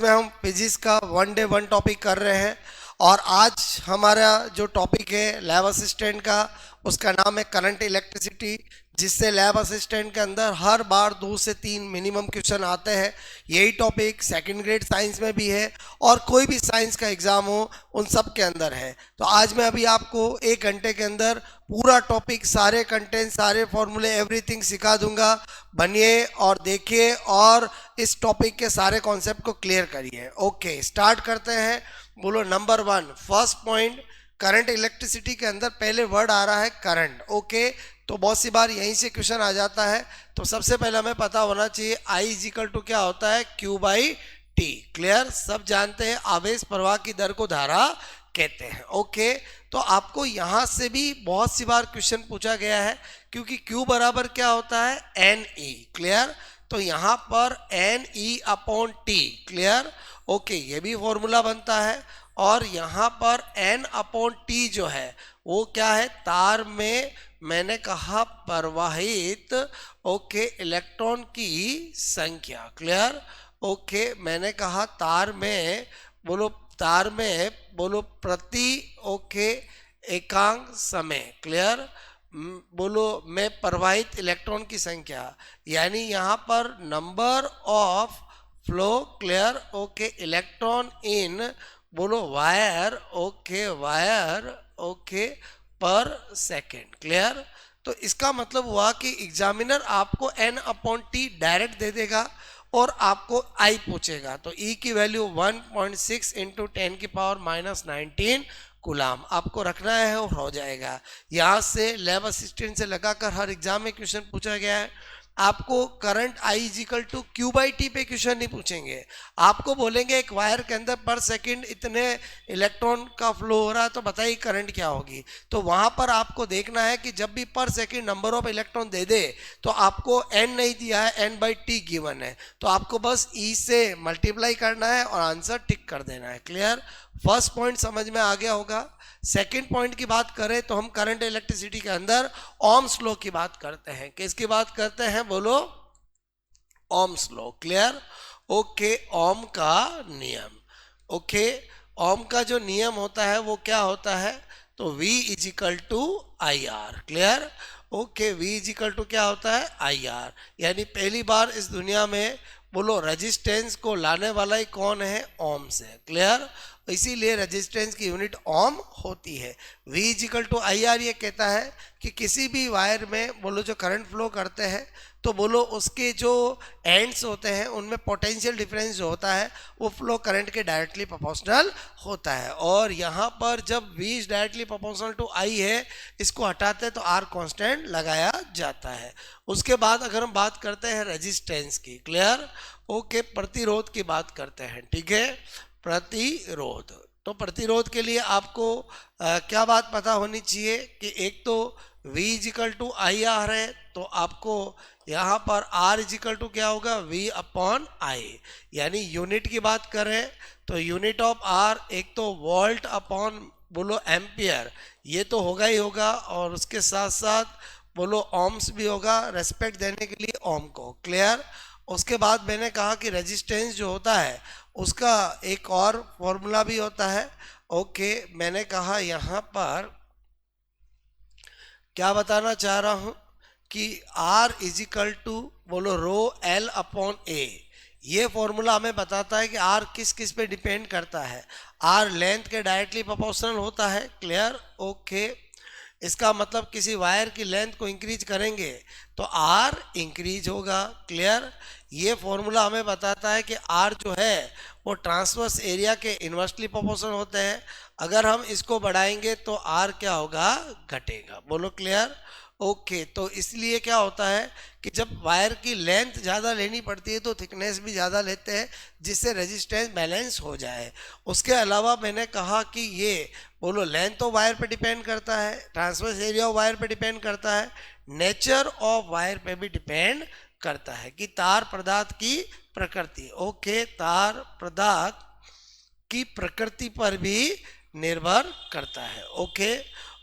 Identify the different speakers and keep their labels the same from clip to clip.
Speaker 1: जिसमें हम फिजिक्स का 1 डे 1 टॉपिक कर रहे हैं। और आज हमारा जो टॉपिक है लैब असिस्टेंट का, उसका नाम है करंट इलेक्ट्रिसिटी, जिससे लैब असिस्टेंट के अंदर हर बार 2 से 3 मिनिमम क्वेश्चन आते हैं। यही टॉपिक सेकंड ग्रेड साइंस में भी है और कोई भी साइंस का एग्जाम हो उन सब के अंदर है। तो आज मैं अभी आपको 1 घंटे के अंदर पूरा टॉपिक, सारे कंटेंट, सारे फॉर्मूले, एवरीथिंग सिखा दूंगा। बनिए और देखिए और इस टॉपिक के सारे कॉन्सेप्ट को क्लियर करिए। ओके, स्टार्ट करते हैं। बोलो number 1, first point, current electricity के अंदर पहले वर्ड आ रहा है करंट। ओके, तो बहुत सी बार यहीं से क्वेश्चन आ जाता है। तो सबसे पहले हमें पता होना चाहिए I इजिकल टू क्या होता है, Q बाई टी। क्लियर, सब जानते हैं आवेश प्रवाह की दर को धारा कहते हैं। ओके, तो आपको यहां से भी बहुत सी बार क्वेश्चन पूछा गया है, क्योंकि Q बराबर क्या होता है, NE। क्लियर, तो यहां पर NE upon T. Clear, okay, ये भी फॉर्मूला बनता है। और यहाँ पर N अपॉन टी जो है वो क्या है, तार में मैंने कहा प्रवाहित ओके इलेक्ट्रॉन की संख्या। क्लियर, ओके, मैंने कहा तार में बोलो प्रति ओके एकांक समय। क्लियर, बोलो में प्रवाहित इलेक्ट्रॉन की संख्या, यानी यहाँ पर number of flow. Clear, okay, electron in बोलो वायर ओके पर सेकेंड। क्लियर, तो इसका मतलब हुआ कि एग्जामिनर आपको N अपॉन टी डायरेक्ट दे देगा और आपको I पूछेगा, तो E की वैल्यू 1.6 इंटू 10 की पावर -19 कुलाम आपको रखना है और हो जाएगा। यहाँ से लैब असिस्टेंट से लगाकर हर एग्जाम में क्वेश्चन पूछा गया है। आपको current I equal to Q by T पे क्वेश्चन नहीं पूछेंगे, आपको बोलेंगे एक वायर के अंदर पर सेकंड इतने इलेक्ट्रॉन का फ्लो हो रहा है, तो बताइए करंट क्या होगी। तो वहां पर आपको देखना है कि जब भी पर सेकंड नंबर ऑफ इलेक्ट्रॉन दे दे तो आपको N नहीं दिया है, N बाई टी गिवन है, तो आपको बस E से मल्टीप्लाई करना है और आंसर टिक कर देना है। क्लियर, फर्स्ट पॉइंट समझ में आ गया होगा। सेकंड पॉइंट की बात करें तो हम करंट इलेक्ट्रिसिटी के अंदर ओम्स लॉ की बात करते हैं। किसकी बात करते हैं, बोलो ओम्स लॉ। क्लियर, ओके, ओम का नियम। ओके, ओम का जो नियम होता है वो क्या होता है, तो V is equal to I R. Clear, okay, V is equal to क्या होता है, आई आर, यानी पहली बार इस दुनिया में बोलो रेजिस्टेंस को लाने वाला ही कौन है, ओम्स है। क्लियर, इसीलिए रेजिस्टेंस की यूनिट ओम होती है। V is equal to I R ये कहता है कि किसी भी वायर में बोलो जो करंट फ्लो करते हैं, तो बोलो उसके जो एंड्स होते हैं उनमें पोटेंशियल डिफरेंस जो होता है वो फ्लो करंट के डायरेक्टली प्रोपोर्शनल होता है। और यहाँ पर जब V is directly proportional to I है, इसको हटाते हैं तो R कांस्टेंट लगाया जाता है। उसके बाद अगर हम बात करते हैं रेजिस्टेंस की, क्लियर, ओके, प्रतिरोध की बात करते हैं। ठीक है, प्रतिरोध, तो प्रतिरोध के लिए आपको क्या बात पता होनी चाहिए कि एक तो V is equal to I R है, तो आपको यहाँ पर R इजिकल टू क्या होगा, V अपॉन I, यानी यूनिट की बात करें तो यूनिट ऑफ R एक तो वोल्ट अपॉन बोलो एम्पियर, ये तो होगा ही होगा, और उसके साथ साथ बोलो ओम्स भी होगा, रेस्पेक्ट देने के लिए ओम को। क्लियर, उसके बाद मैंने कहा कि रेजिस्टेंस जो होता है उसका एक और फॉर्मूला भी होता है। ओके, मैंने कहा यहाँ पर क्या बताना चाह रहा हूँ कि R इजिकल टू बोलो रो L अपॉन A, ये फॉर्मूला हमें बताता है कि R किस किस पे डिपेंड करता है। R लेंथ के डायरेक्टली प्रोपोर्शनल होता है। क्लियर, ओके, इसका मतलब किसी वायर की लेंथ को इंक्रीज करेंगे तो R इंक्रीज होगा। क्लियर, ये फॉर्मूला हमें बताता है कि R जो है वो ट्रांसवर्स एरिया के इन्वर्सली प्रोपोर्शनल होते हैं। अगर हम इसको बढ़ाएंगे तो R क्या होगा, घटेगा। बोलो क्लियर, ओके, तो इसलिए क्या होता है कि जब वायर की लेंथ ज़्यादा लेनी पड़ती है तो थिकनेस भी ज़्यादा लेते हैं, जिससे रेजिस्टेंस बैलेंस हो जाए। उसके अलावा मैंने कहा कि ये बोलो लेंथ ऑफ वायर पे डिपेंड करता है, ट्रांसवर्स एरिया ऑफ वायर पे डिपेंड करता है, नेचर ऑफ वायर पे भी डिपेंड करता है कि तार पदार्थ की प्रकृति। ओके, तार पदार्थ की प्रकृति पर भी निर्भर करता है। ओके,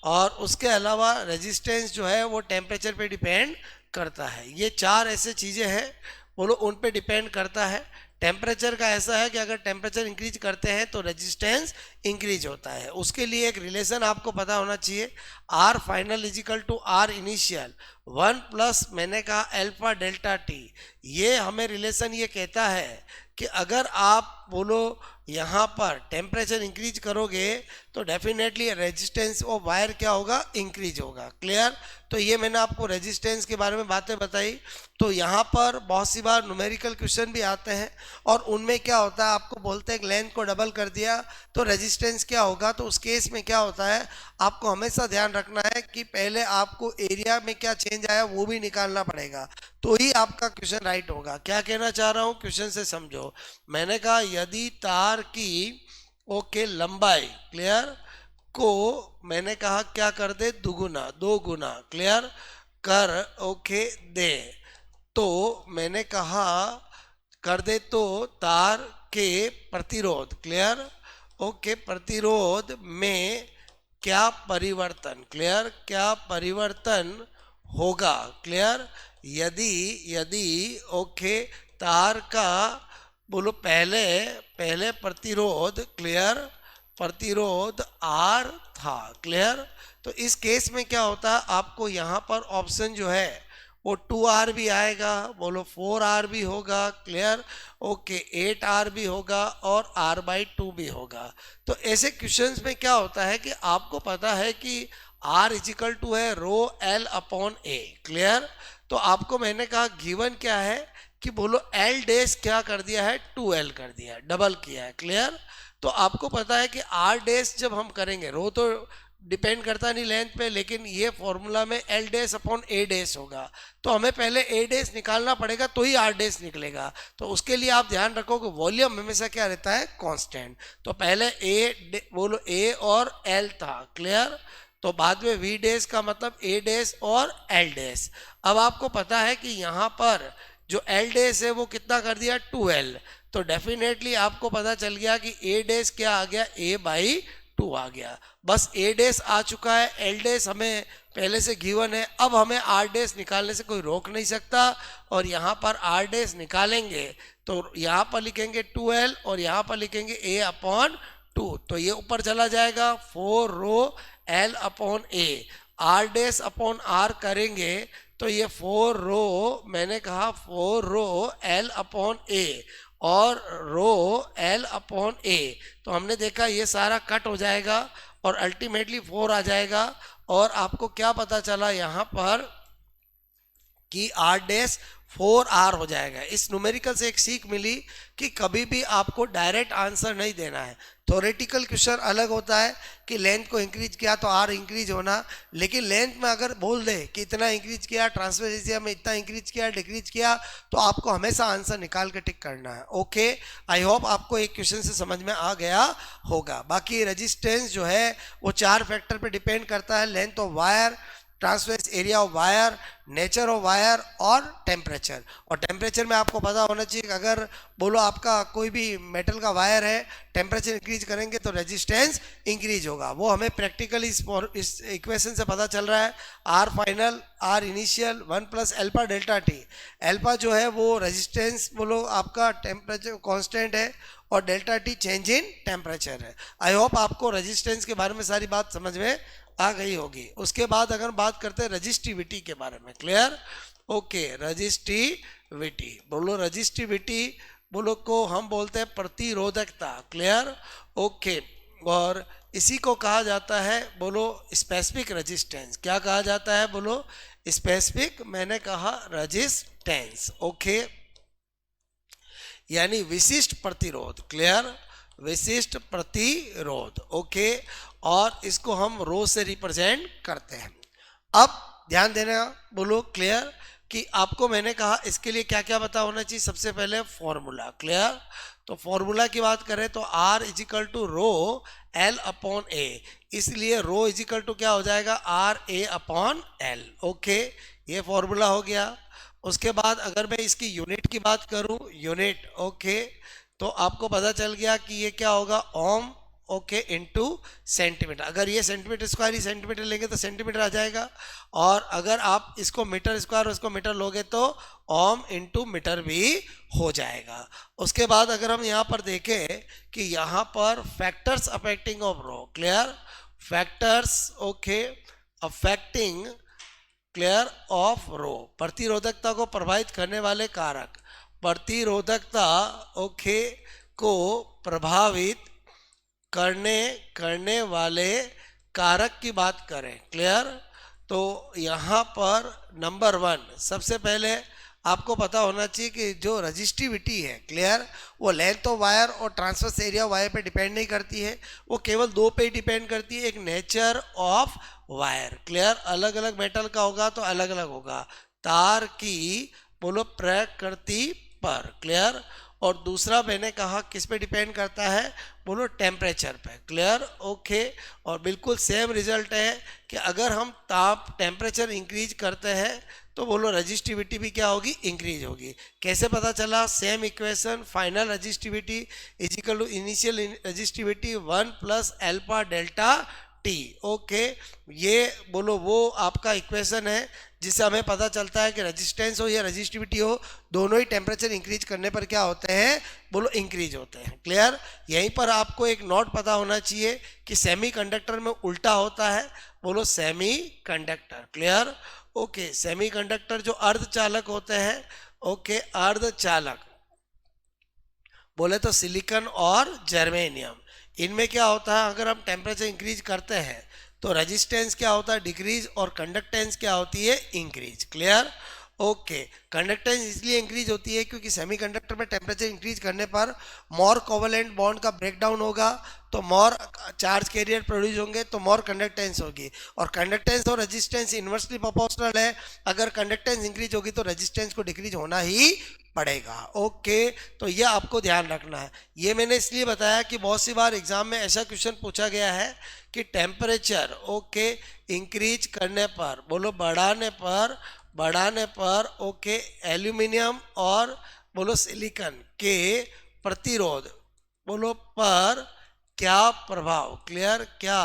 Speaker 1: और उसके अलावा रेजिस्टेंस जो है वो टेम्परेचर पे डिपेंड करता है। ये चार ऐसे चीज़ें हैं बोलो उन पे डिपेंड करता है। टेम्परेचर का ऐसा है कि अगर टेम्परेचर इंक्रीज करते हैं तो रेजिस्टेंस इंक्रीज होता है। उसके लिए एक रिलेशन आपको पता होना चाहिए, R final equal to R initial 1 plus मैंने कहा अल्फा डेल्टा टी। ये हमें रिलेशन ये कहता है कि अगर आप बोलो यहाँ पर टेम्परेचर इंक्रीज करोगे तो डेफिनेटली रेजिस्टेंस ऑफ वायर क्या होगा, इंक्रीज होगा। क्लियर? तो ये मैंने आपको रेजिस्टेंस के बारे में बातें बताई। तो यहाँ पर बहुत सी बार न्यूमेरिकल क्वेश्चन भी आते हैं और उनमें क्या होता है, आपको बोलते हैं लेंथ को डबल कर दिया तो रेजिस्टेंस क्या होगा। तो उस केस में क्या होता है, आपको हमेशा ध्यान रखना है कि पहले आपको एरिया में क्या चेंज आया वो भी निकालना पड़ेगा, तो ही आपका क्वेश्चन राइट होगा। क्या कहना चाह रहा हूँ, क्वेश्चन से समझो। मैंने कहा यदि तार की लंबाई क्लियर को मैंने कहा क्या कर दे, दुगुना, 2 गुना क्लियर कर दे, तो मैंने कहा कर दे तो तार के प्रतिरोध क्लियर प्रतिरोध में क्या परिवर्तन क्लियर, क्या परिवर्तन होगा क्लियर, यदि तार का बोलो पहले प्रतिरोध क्लियर, प्रतिरोध आर था क्लियर। तो इस केस में क्या होता है, आपको यहाँ पर ऑप्शन जो है वो 2R भी आएगा, बोलो 4R भी होगा क्लियर, 8R भी होगा और R/2 भी होगा। तो ऐसे क्वेश्चंस में क्या होता है कि आपको पता है कि R इजिकल टू है रो L अपॉन A क्लियर। तो आपको मैंने कहा गिवन क्या है कि बोलो L डैश क्या कर दिया है, 2L कर दिया है, डबल किया है क्लियर। तो आपको पता है कि R डैश जब हम करेंगे, रो तो डिपेंड करता नहीं लेंथ पे, लेकिन ये फॉर्मूला में L dash upon A dash होगा, तो हमें पहले A डैश निकालना पड़ेगा तो ही R डैश निकलेगा। तो उसके लिए आप ध्यान रखो कि वॉल्यूम हमेशा क्या रहता है, कांस्टेंट। तो पहले बोलो A और L था क्लियर, तो बाद में V डैश का मतलब A डैश और L डैश। अब आपको पता है कि यहाँ पर जो L डैश है वो कितना कर दिया, 2L। तो डेफिनेटली आपको पता चल गया कि A डैश क्या आ गया, A/2 आ गया। बस A डैश आ चुका है, L डैश हमें पहले से गिवन है, अब हमें R डैश निकालने से कोई रोक नहीं सकता। और यहाँ पर R डैश निकालेंगे तो यहाँ पर लिखेंगे 2L और यहाँ पर लिखेंगे A/2, तो ये ऊपर चला जाएगा 4 रो L upon A। R dash upon R करेंगे तो ये 4 रो मैंने कहा 4 रो L अपॉन A और रो L अपॉन A। तो हमने देखा ये सारा कट हो जाएगा और अल्टीमेटली 4 आ जाएगा। और आपको क्या पता चला यहाँ पर कि R डैश 4R हो जाएगा। इस न्यूमेरिकल से एक सीख मिली कि कभी भी आपको डायरेक्ट आंसर नहीं देना है। थ्योरेटिकल क्वेश्चन अलग होता है कि लेंथ को इंक्रीज किया तो R इंक्रीज होना, लेकिन लेंथ में अगर बोल दे कि इतना इंक्रीज किया, ट्रांसवर्स एरिया में इतना इंक्रीज किया, डिक्रीज किया, तो आपको हमेशा आंसर निकाल के टिक करना है। ओके, आई होप आपको एक क्वेश्चन से समझ में आ गया होगा। बाकी रेजिस्टेंस जो है वो 4 फैक्टर पे डिपेंड करता है, length of wire, transverse area of wire, nature of wire और टेम्परेचर। और टेम्परेचर में आपको पता होना चाहिए कि अगर बोलो आपका कोई भी मेटल का वायर है, टेम्परेचर इंक्रीज करेंगे तो रेजिस्टेंस इंक्रीज होगा। वो हमें प्रैक्टिकली इस इक्वेशन से पता चल रहा है। R final R initial 1 plus alpha delta T. अल्फा जो है वो रेजिस्टेंस बोलो आपका टेम्परेचर कांस्टेंट है और delta T change in temperature है। आई होप आपको रेजिस्टेंस के बारे में सारी बात समझ में आ गई होगी। उसके बाद अगर बात करते हैं रजिस्टिविटी के बारे में, क्लियर? ओके, रजिस्टिविटी बोलो, रजिस्टिविटी बोलो को हम बोलते हैं प्रतिरोधकता, क्लियर? ओके, और इसी को कहा जाता है बोलो स्पेसिफिक रेजिस्टेंस। क्या कहा जाता है बोलो? स्पेसिफिक मैंने कहा रेजिस्टेंस। ओके, यानी विशिष्ट प्रतिरोध, क्लियर? विशिष्ट प्रतिरोध। ओके, और इसको हम रो से रिप्रेजेंट करते हैं। अब ध्यान देना बोलो, क्लियर? कि आपको मैंने कहा इसके लिए क्या क्या पता होना चाहिए। सबसे पहले फॉर्मूला, क्लियर? तो फॉर्मूला की बात करें तो R equal to rho L upon A, इसलिए रो इजिकल टू क्या हो जाएगा, RA अपॉन L। ओके, ये फॉर्मूला हो गया। उसके बाद अगर मैं इसकी यूनिट की बात करूं, यूनिट, ओके, तो आपको पता चल गया कि ये क्या होगा, ओम ओके इनटू सेंटीमीटर। अगर ये सेंटीमीटर स्क्वायर ही सेंटीमीटर लेंगे तो सेंटीमीटर आ जाएगा, और अगर आप इसको मीटर स्क्वायर उसको मीटर लोगे तो ओम इनटू मीटर भी हो जाएगा। उसके बाद अगर हम यहाँ पर देखें कि यहाँ पर factors affecting of rho, clear, factors okay affecting clear of rho, प्रतिरोधकता को प्रभावित करने वाले कारक, प्रतिरोधकता ओके को प्रभावित करने वाले कारक की बात करें, क्लियर, तो यहाँ पर नंबर 1 सबसे पहले आपको पता होना चाहिए कि जो रजिस्टिविटी है, क्लियर, वो लेंथ ऑफ वायर और ट्रांसवर्स एरिया वायर पे डिपेंड नहीं करती है, वो केवल दो पे ही डिपेंड करती है। एक नेचर ऑफ वायर, क्लियर, अलग अलग मेटल का होगा तो अलग अलग होगा, तार की बोलो प्रकृति पर, क्लियर, और दूसरा मैंने कहा किस पे डिपेंड करता है, बोलो टेम्परेचर पे, क्लियर, ओके। और बिल्कुल सेम रिजल्ट है कि अगर हम ताप टेम्परेचर इंक्रीज करते हैं तो बोलो रजिस्टिविटी भी क्या होगी, इंक्रीज होगी। कैसे पता चला, same equation, final resistivity is equal to initial resistivity 1 plus alpha delta T, okay. ये बोलो वो आपका इक्वेशन है जिससे हमें पता चलता है कि रेजिस्टेंस हो या रजिस्टिविटी हो, दोनों ही टेम्परेचर इंक्रीज करने पर क्या होते हैं, बोलो इंक्रीज होते हैं, क्लियर। यहीं पर आपको एक नोट पता होना चाहिए कि सेमीकंडक्टर में उल्टा होता है, बोलो सेमीकंडक्टर, क्लियर, ओके। सेमीकंडक्टर जो अर्धचालक होते हैं, ओके, अर्धचालक बोले तो सिलिकॉन और जर्मेनियम, इनमें क्या होता है, अगर हम टेम्परेचर इंक्रीज करते हैं तो रेजिस्टेंस क्या होता है, डिक्रीज, और कंडक्टेंस क्या होती है, इंक्रीज, क्लियर, ओके। कंडक्टेंस इसलिए इंक्रीज होती है क्योंकि सेमीकंडक्टर में टेम्परेचर इंक्रीज करने पर मोर कोवेलेंट बॉन्ड का ब्रेकडाउन होगा, तो मोर चार्ज कैरियर प्रोड्यूस होंगे, तो मोर कंडक्टेंस होगी, और कंडक्टेंस और रेजिस्टेंस इन्वर्सली प्रोपोर्शनल है। अगर कंडक्टेंस इंक्रीज होगी तो रेजिस्टेंस को डिक्रीज होना ही पड़ेगा, ओके। तो ये आपको ध्यान रखना है। ये मैंने इसलिए बताया कि बहुत सी बार एग्जाम में ऐसा क्वेश्चन पूछा गया है कि टेम्परेचर ओके इंक्रीज करने पर, बोलो बढ़ाने पर ओके एल्यूमिनियम और बोलो सिलिकॉन के प्रतिरोध बोलो पर क्या प्रभाव, क्लियर, क्या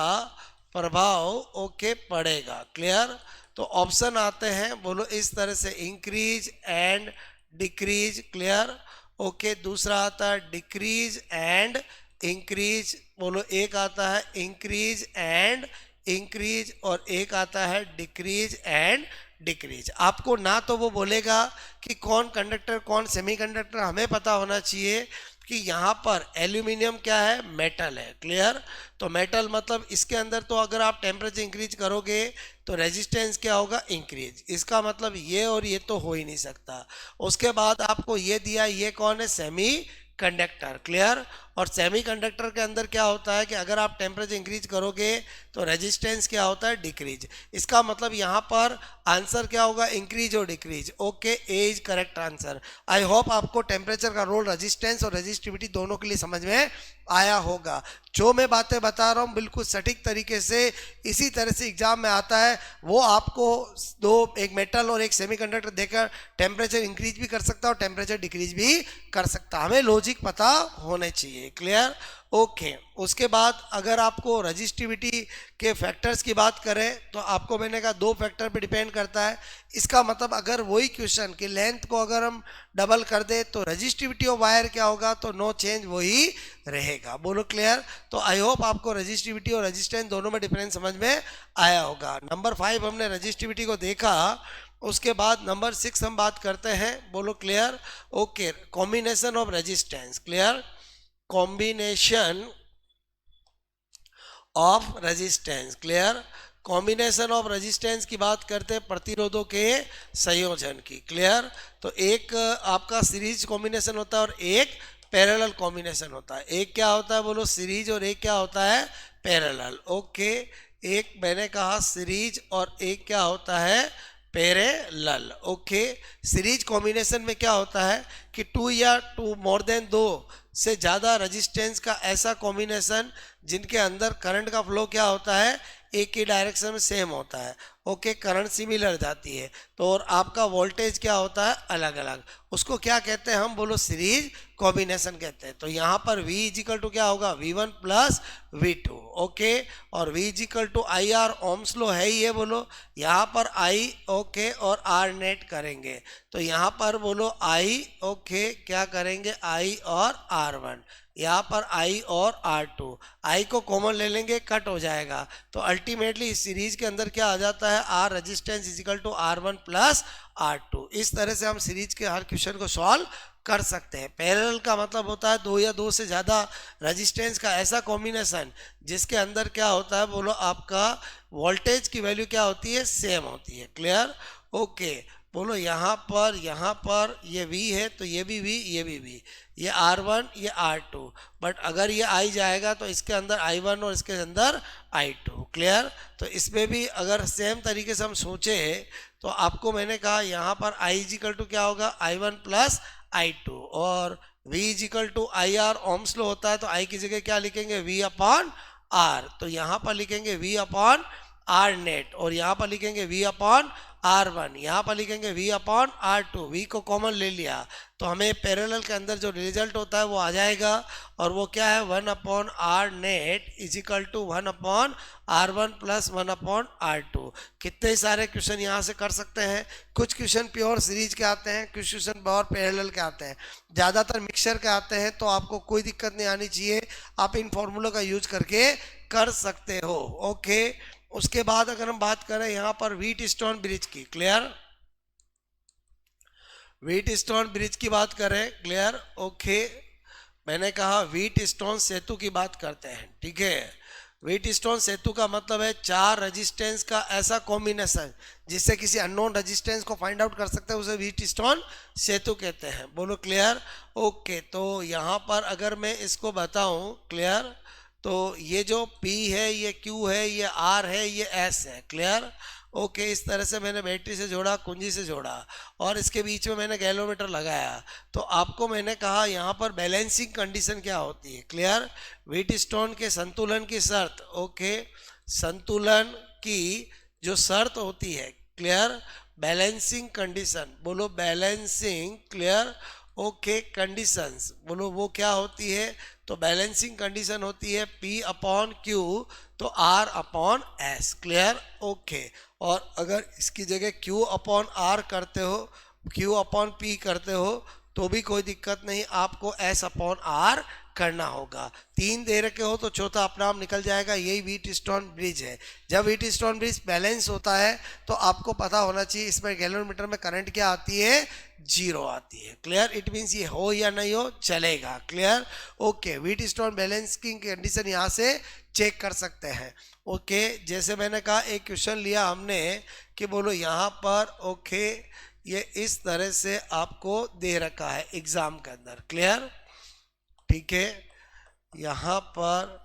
Speaker 1: प्रभाव ओके पड़ेगा, क्लियर। तो ऑप्शन आते हैं बोलो इस तरह से, increase and decrease, clear, okay. दूसरा आता है डिक्रीज एंड इंक्रीज, बोलो एक आता है इंक्रीज एंड इंक्रीज, और एक आता है डिक्रीज एंड डिक्रीज। आपको ना तो वो बोलेगा कि कौन कंडक्टर कौन सेमीकंडक्टर, हमें पता होना चाहिए कि यहाँ पर एल्यूमिनियम क्या है, मेटल है, क्लियर। तो मेटल मतलब इसके अंदर तो अगर आप टेम्परेचर इंक्रीज करोगे तो रेजिस्टेंस क्या होगा, इंक्रीज, इसका मतलब ये और ये तो हो ही नहीं सकता। उसके बाद आपको ये दिया, ये कौन है, सेमी कंडक्टर, क्लियर। और सेमीकंडक्टर के अंदर क्या होता है कि अगर आप टेम्परेचर इंक्रीज करोगे तो रेजिस्टेंस क्या होता है, डिक्रीज। इसका मतलब यहाँ पर आंसर क्या होगा, इंक्रीज और decrease, okay, A is correct answer. I hope आपको टेम्परेचर का रोल रेजिस्टेंस और रेजिस्टिविटी दोनों के लिए समझ में आया होगा। जो मैं बातें बता रहा हूँ बिल्कुल सटीक तरीके से इसी तरह से एग्जाम में आता है। वो आपको दो, एक मेटल और एक सेमीकंडक्टर देकर टेम्परेचर इंक्रीज भी कर सकता है और टेम्परेचर डिक्रीज भी कर सकता है। हमें लॉजिक पता होने चाहिए, क्लियर, ओके। उसके बाद अगर आपको रजिस्टिविटी के फैक्टर्स की बात करें तो आपको मैंने कहा दो फैक्टर पे डिपेंड करता है। इसका मतलब अगर वही क्वेश्चन की लेंथ को अगर हम डबल कर दे तो रजिस्टिविटी ऑफ वायर क्या होगा, तो नो चेंज वही रहेगा, बोलो क्लियर। तो आई होप आपको रजिस्टिविटी और रेजिस्टेंस दोनों में डिफरेंस समझ में आया होगा। नंबर 5 हमने रजिस्टिविटी को देखा। उसके बाद नंबर 6 हम बात करते हैं, बोलो clear, okay, combination of resistance, clear, combination of resistance, clear. Combination of resistance की बात करते हैं प्रतिरोधों के संयोजन की, क्लियर। तो एक आपका सीरीज कॉम्बिनेशन होता है और एक पैरेलल कॉम्बिनेशन होता है। एक क्या होता है, बोलो सीरीज, और एक क्या होता है, पैरेलल, ओके। एक मैंने कहा सीरीज और एक क्या होता है, पैरेलल, ओके। सीरीज कॉम्बिनेशन में क्या होता है कि टू या टू मोर देन दो से ज़्यादा रेजिस्टेंस का ऐसा कॉम्बिनेशन जिनके अंदर करंट का फ्लो क्या होता है, एक ही डायरेक्शन में सेम होता है। ओके करंट सिमिलर जाती है, तो और आपका वोल्टेज क्या होता है अलग अलग, उसको क्या कहते हैं हम, बोलो सीरीज कॉम्बिनेशन कहते हैं। तो यहाँ पर V इजिकल टू क्या होगा, V1 प्लस V2, ओके, और V is equal to I R, Ohm's law है ही है, बोलो यहाँ पर I ओके और R नेट करेंगे, तो यहाँ पर बोलो I ओके क्या करेंगे, I और R1, यहाँ पर I और R2, I को कॉमन ले लेंगे कट हो जाएगा, तो अल्टीमेटली इस सीरीज के अंदर क्या आ जाता है, R resistance equal to R1 plus R2। इस तरह से हम सीरीज के हर क्वेश्चन को सॉल्व कर सकते हैं। पैरेलल का मतलब होता है दो या दो से ज़्यादा रेजिस्टेंस का ऐसा कॉम्बिनेशन जिसके अंदर क्या होता है, बोलो आपका वोल्टेज की वैल्यू क्या होती है, सेम होती है। क्लियर, ओके, बोलो यहाँ पर ये V है तो ये भी V, ये भी V, ये R1 ये R2, बट अगर ये I जाएगा तो इसके अंदर I1 और इसके अंदर I2। क्लियर, तो इसमें भी अगर सेम तरीके से हम सोचे तो आपको मैंने कहा यहाँ पर I इजिकल टू क्या होगा, I1 प्लस I2, और V is equal to I R, Ohm's law होता है तो I की जगह क्या लिखेंगे, V अपॉन R, तो यहाँ पर लिखेंगे V अपॉन R नेट, और यहाँ पर लिखेंगे V अपॉन R1, यहाँ पर लिखेंगे V अपॉन R2, V को कॉमन ले लिया तो हमें पैरेलल के अंदर जो रिजल्ट होता है वो आ जाएगा, और वो क्या है, 1 upon R net equal to 1 upon R1 plus 1 upon R2। कितने सारे क्वेश्चन यहाँ से कर सकते हैं, कुछ क्वेश्चन प्योर सीरीज के आते हैं, कुछ क्वेश्चन प्योर पैरेलल के आते हैं, ज़्यादातर मिक्सचर के आते हैं, तो आपको कोई दिक्कत नहीं आनी चाहिए, आप इन फॉर्मूलों का यूज करके कर सकते हो। ओके, उसके बाद अगर हम बात करें यहाँ पर व्हीटस्टोन ब्रिज की, क्लियर, व्हीटस्टोन ब्रिज की बात करें, क्लियर, ओके, मैंने कहा व्हीटस्टोन सेतु की बात करते हैं, ठीक है। व्हीटस्टोन सेतु का मतलब है चार रेजिस्टेंस का ऐसा कॉम्बिनेशन जिससे किसी अननोन रेजिस्टेंस को फाइंड आउट कर सकते हैं, उसे व्हीटस्टोन सेतु कहते हैं। बोलो क्लियर, ओके, तो यहाँ पर अगर मैं इसको बताऊं, क्लियर, तो ये जो P है, ये Q है, ये R है, ये S है। क्लियर, ओके, इस तरह से मैंने बैटरी से जोड़ा, कुंजी से जोड़ा, और इसके बीच में मैंने गैलोमीटर लगाया, तो आपको मैंने कहा यहाँ पर बैलेंसिंग कंडीशन क्या होती है। क्लियर, व्हीटस्टोन के संतुलन की शर्त, ओके, संतुलन की जो शर्त होती है, क्लियर, बैलेंसिंग कंडीशन, बोलो बैलेंसिंग, क्लियर, ओके, कंडीशंस, बोलो वो क्या होती है, तो बैलेंसिंग कंडीशन होती है P अपॉन Q तो R upon S। Clear, okay, और अगर इसकी जगह Q अपॉन R करते हो, Q अपॉन P करते हो तो भी कोई दिक्कत नहीं, आपको S अपॉन R करना होगा। तीन दे रखे हो तो चौथा अपना आप निकल जाएगा, यही व्हीटस्टोन ब्रिज है। जब व्हीटस्टोन ब्रिज बैलेंस होता है तो आपको पता होना चाहिए इसमें गैलोमीटर में करंट क्या आती है, 0 आती है। क्लियर, इट मीन्स ये हो या नहीं हो चलेगा। Clear, okay, Wheatstone balancing condition यहाँ से चेक कर सकते हैं। ओके, जैसे मैंने कहा एक क्वेश्चन लिया हमने कि बोलो यहाँ पर, ओके, ये इस तरह से आपको दे रखा है एग्जाम के अंदर। क्लियर, ठीक है, यहाँ पर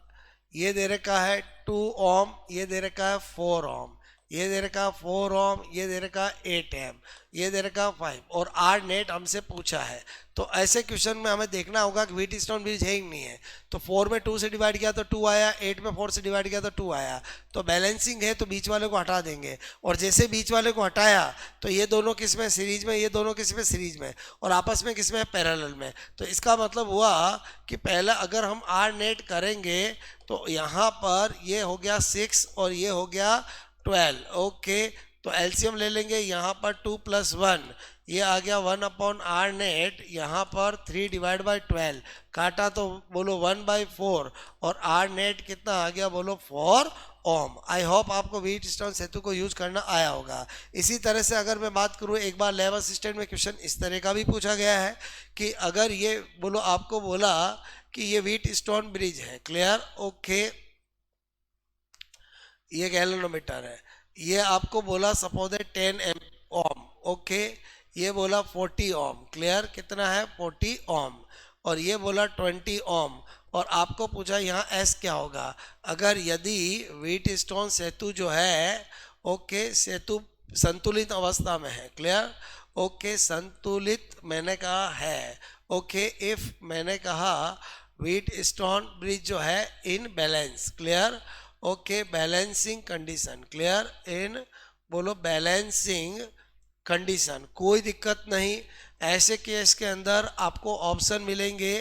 Speaker 1: ये दे रखा है 2 ओम, ये दे रखा है 4 ओम, ये दे रखा 4 ओम, ये दे रखा 8 एम, ये दे रखा 5, और R नेट हमसे पूछा है। तो ऐसे क्वेश्चन में हमें देखना होगा कि व्हीटस्टोन ब्रिज है ही नहीं है, तो 4 में 2 से डिवाइड किया तो 2 आया, 8 में 4 से डिवाइड किया तो 2 आया, तो बैलेंसिंग है तो बीच वाले को हटा देंगे, और जैसे बीच वाले को हटाया तो ये दोनों किस में, सीरीज में, ये दोनों किस में, सीरीज में, और आपस में किस में, पैरेलल में। तो इसका मतलब हुआ कि पहला अगर हम R नेट करेंगे तो यहाँ पर ये हो गया 6 और ये हो गया 12। ओके, तो एलसीएम ले लेंगे, यहाँ पर 2 + 1, ये आ गया 1 अपॉन R नेट, यहाँ पर 3 डिवाइड बाई 12, काटा तो बोलो 1/4, और R नेट कितना आ गया, बोलो 4 ओम। आई होप आपको व्हीटस्टोन सेतु को यूज करना आया होगा। इसी तरह से अगर मैं बात करूँ, एक बार लेवल असिस्टेंट में क्वेश्चन इस तरह का भी पूछा गया है कि अगर ये बोलो आपको बोला कि ये व्हीटस्टोन ब्रिज है। क्लियर, ओके, ये गैलोमीटर है, ये आपको बोला सपोज 10 ओम, ओके, ये बोला 40 ओम। क्लियर, कितना है, 40 ओम, और ये बोला 20 ओम, और आपको पूछा यहाँ S क्या होगा। अगर यदि व्हीटस्टोन सेतु जो है, ओके, सेतु संतुलित अवस्था में है। क्लियर, ओके, संतुलित मैंने कहा है। ओके, इफ मैंने कहा व्हीटस्टोन ब्रिज जो है in balance. Clear, okay, balancing condition. Clear, in बोलो बैलेंसिंग कंडीशन, कोई दिक्कत नहीं। ऐसे केस के अंदर आपको ऑप्शन मिलेंगे,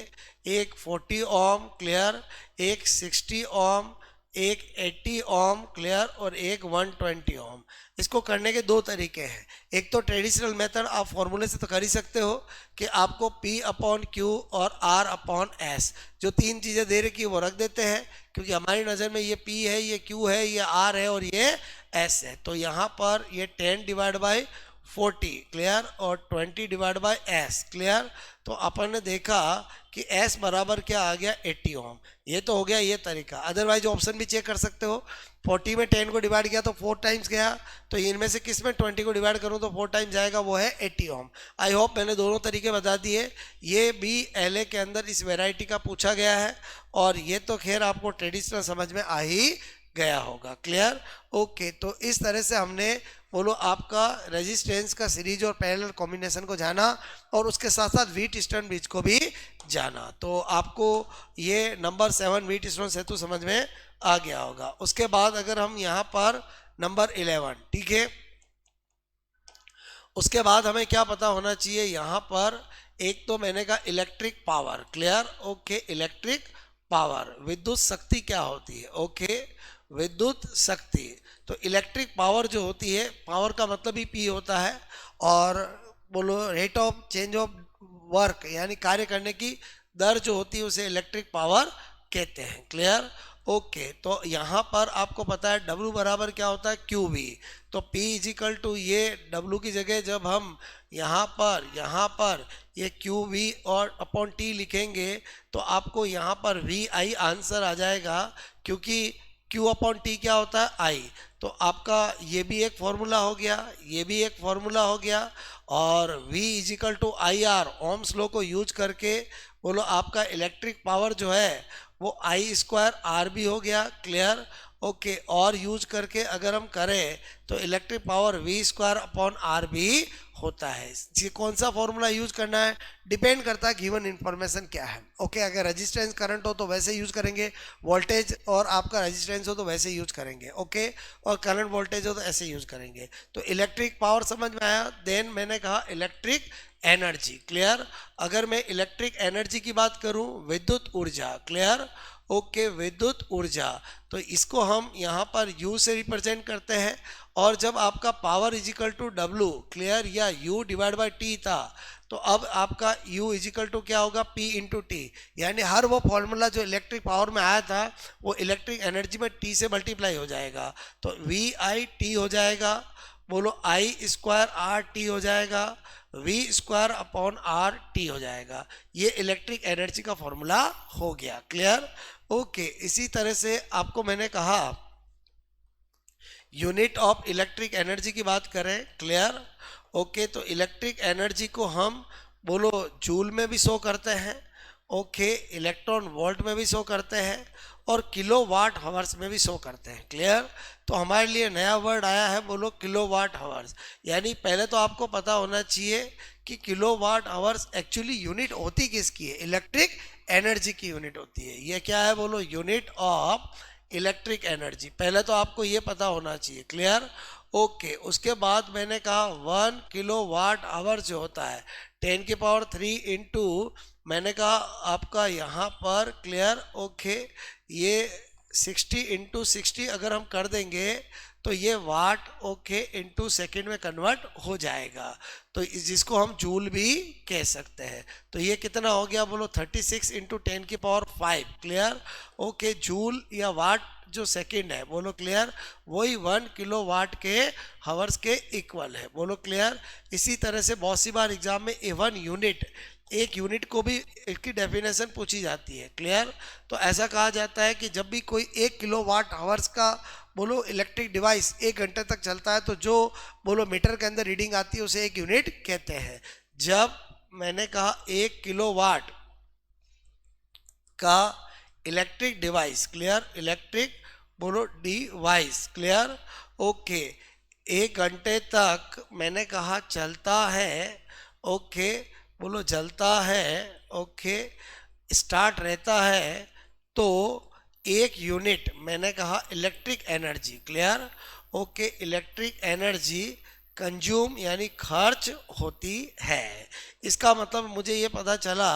Speaker 1: एक 40 ओम क्लियर, एक 60 ओम, एक 80 ओम क्लियर और एक 120 ओम। इसको करने के दो तरीके हैं। एक तो ट्रेडिशनल मेथड, आप फॉर्मूले से तो कर ही सकते हो कि आपको P अपॉन Q और R अपॉन S, जो तीन चीज़ें दे रखी है वो रख देते हैं, क्योंकि हमारी नज़र में ये P है, ये Q है, ये R है और ये S है। तो यहाँ पर ये 10 डिवाइड बाई 40 क्लियर और 20 डिवाइड बाय S क्लियर। तो अपन ने देखा कि S बराबर क्या आ गया 80 ओम। ये तो हो गया ये तरीका। अदरवाइज ऑप्शन भी चेक कर सकते हो। 40 में 10 को डिवाइड किया तो 4 टाइम्स गया, तो इनमें से किस में 20 को डिवाइड करूं तो 4 टाइम्स जाएगा, वो है 80 ओम। आई होप मैंने दोनों तरीके बता दिए। ये भी LA के अंदर इस वेराइटी का पूछा गया है, और ये तो खैर आपको ट्रेडिशनल समझ में आ ही गया होगा क्लियर। ओके, तो इस तरह से हमने बोलो आपका रेजिस्टेंस का सीरीज और पैरेलल कॉम्बिनेशन को जाना, और उसके साथ साथ व्हीट स्टोन ब्रिज को भी जाना। तो आपको ये नंबर 7 व्हीट स्टोन सेतु समझ में आ गया होगा। उसके बाद अगर हम यहाँ पर नंबर 11, ठीक है, उसके बाद हमें क्या पता होना चाहिए यहाँ पर, एक तो मैंने कहा electric power clear. Okay, electric power, विद्युत शक्ति क्या होती है। ओके, विद्युत शक्ति। तो इलेक्ट्रिक पावर जो होती है, पावर का मतलब ही P होता है, और बोलो rate of change of work यानी कार्य करने की दर जो होती है उसे इलेक्ट्रिक पावर कहते हैं क्लियर। ओके, तो यहाँ पर आपको पता है W बराबर क्या होता है QV। तो P इजिकल टू ये W की जगह जब हम यहाँ पर ये QV और अपॉन T लिखेंगे तो आपको यहाँ पर VI आंसर आ जाएगा, क्योंकि Q अपॉन T क्या होता है I। तो आपका ये भी एक फॉर्मूला हो गया, ये भी एक फॉर्मूला हो गया, और V is equal to IR Ohm's law को यूज करके बोलो आपका इलेक्ट्रिक पावर जो है वो I स्क्वायर R भी हो गया क्लियर। ओके, और यूज करके अगर हम करें तो electric power V square upon R भी होता है। ये कौन सा फॉर्मूला यूज करना है डिपेंड करता है गिवन इन्फॉर्मेशन क्या है। ओके, अगर रेजिस्टेंस करंट हो तो वैसे यूज करेंगे, वोल्टेज और आपका रेजिस्टेंस हो तो वैसे यूज करेंगे। ओके, और करंट वोल्टेज हो तो ऐसे यूज करेंगे। तो इलेक्ट्रिक पावर समझ में आया। देन मैंने कहा इलेक्ट्रिक एनर्जी क्लियर। अगर मैं इलेक्ट्रिक एनर्जी की बात करूं, विद्युत ऊर्जा क्लियर। ओके, विद्युत ऊर्जा, तो इसको हम यहाँ पर U से रिप्रेजेंट करते हैं, और जब आपका power equal to W clear या U डिवाइड बाई T था, तो अब आपका U इजिकल टू क्या होगा P इंटू T, यानी हर वो फॉर्मूला जो इलेक्ट्रिक पावर में आया था वो इलेक्ट्रिक एनर्जी में T से मल्टीप्लाई हो जाएगा। तो VI T हो जाएगा, बोलो I स्क्वायर R T हो जाएगा, V square upon R T हो जाएगा। ये इलेक्ट्रिक एनर्जी का फॉर्मूला हो गया क्लियर। ओके, इसी तरह से आपको मैंने कहा यूनिट ऑफ इलेक्ट्रिक एनर्जी की बात करें क्लियर। ओके, तो इलेक्ट्रिक एनर्जी को हम बोलो जूल में भी शो करते हैं, ओके, इलेक्ट्रॉन वोल्ट में भी शो करते हैं, और किलो वाट हावर्स में भी शो करते हैं क्लियर। तो हमारे लिए नया वर्ड आया है, बोलो किलो वाट हावर्स। यानी पहले तो आपको पता होना चाहिए कि kilowatt hours actually unit होती किसकी है, इलेक्ट्रिक एनर्जी की यूनिट होती है। ये क्या है, बोलो यूनिट ऑफ इलेक्ट्रिक एनर्जी। पहले तो आपको ये पता होना चाहिए क्लियर। ओके, उसके बाद मैंने कहा 1 किलो वाट आवर जो होता है 10 की पावर 3 इंटू, मैंने कहा आपका यहाँ पर क्लियर। ओके, ये 60 इंटू 60 अगर हम कर देंगे तो ये वाट ओके इंटू सेकेंड में कन्वर्ट हो जाएगा, तो जिसको हम जूल भी कह सकते हैं। तो ये कितना हो गया, बोलो 36 इंटू 10 की पावर 5 क्लियर। ओके, जूल या वाट जो सेकंड है बोलो क्लियर, वही 1 किलो वाट के हावर्स के इक्वल है, बोलो क्लियर। इसी तरह से बहुत सी बार एग्जाम में A1 यूनिट, एक यूनिट को भी इसकी डेफिनेशन पूछी जाती है क्लियर। तो ऐसा कहा जाता है कि जब भी कोई 1 किलो वाट हावर्स का बोलो इलेक्ट्रिक डिवाइस 1 घंटे तक चलता है, तो जो बोलो मीटर के अंदर रीडिंग आती है उसे 1 यूनिट कहते हैं। जब मैंने कहा 1 किलो वाट का इलेक्ट्रिक डिवाइस क्लियर, इलेक्ट्रिक बोलो डिवाइस क्लियर। ओके, 1 घंटे तक मैंने कहा चलता है, ओके बोलो जलता है, ओके स्टार्ट रहता है, तो एक यूनिट मैंने कहा electric energy, clear, okay, electric energy consume यानी खर्च होती है। इसका मतलब मुझे ये पता चला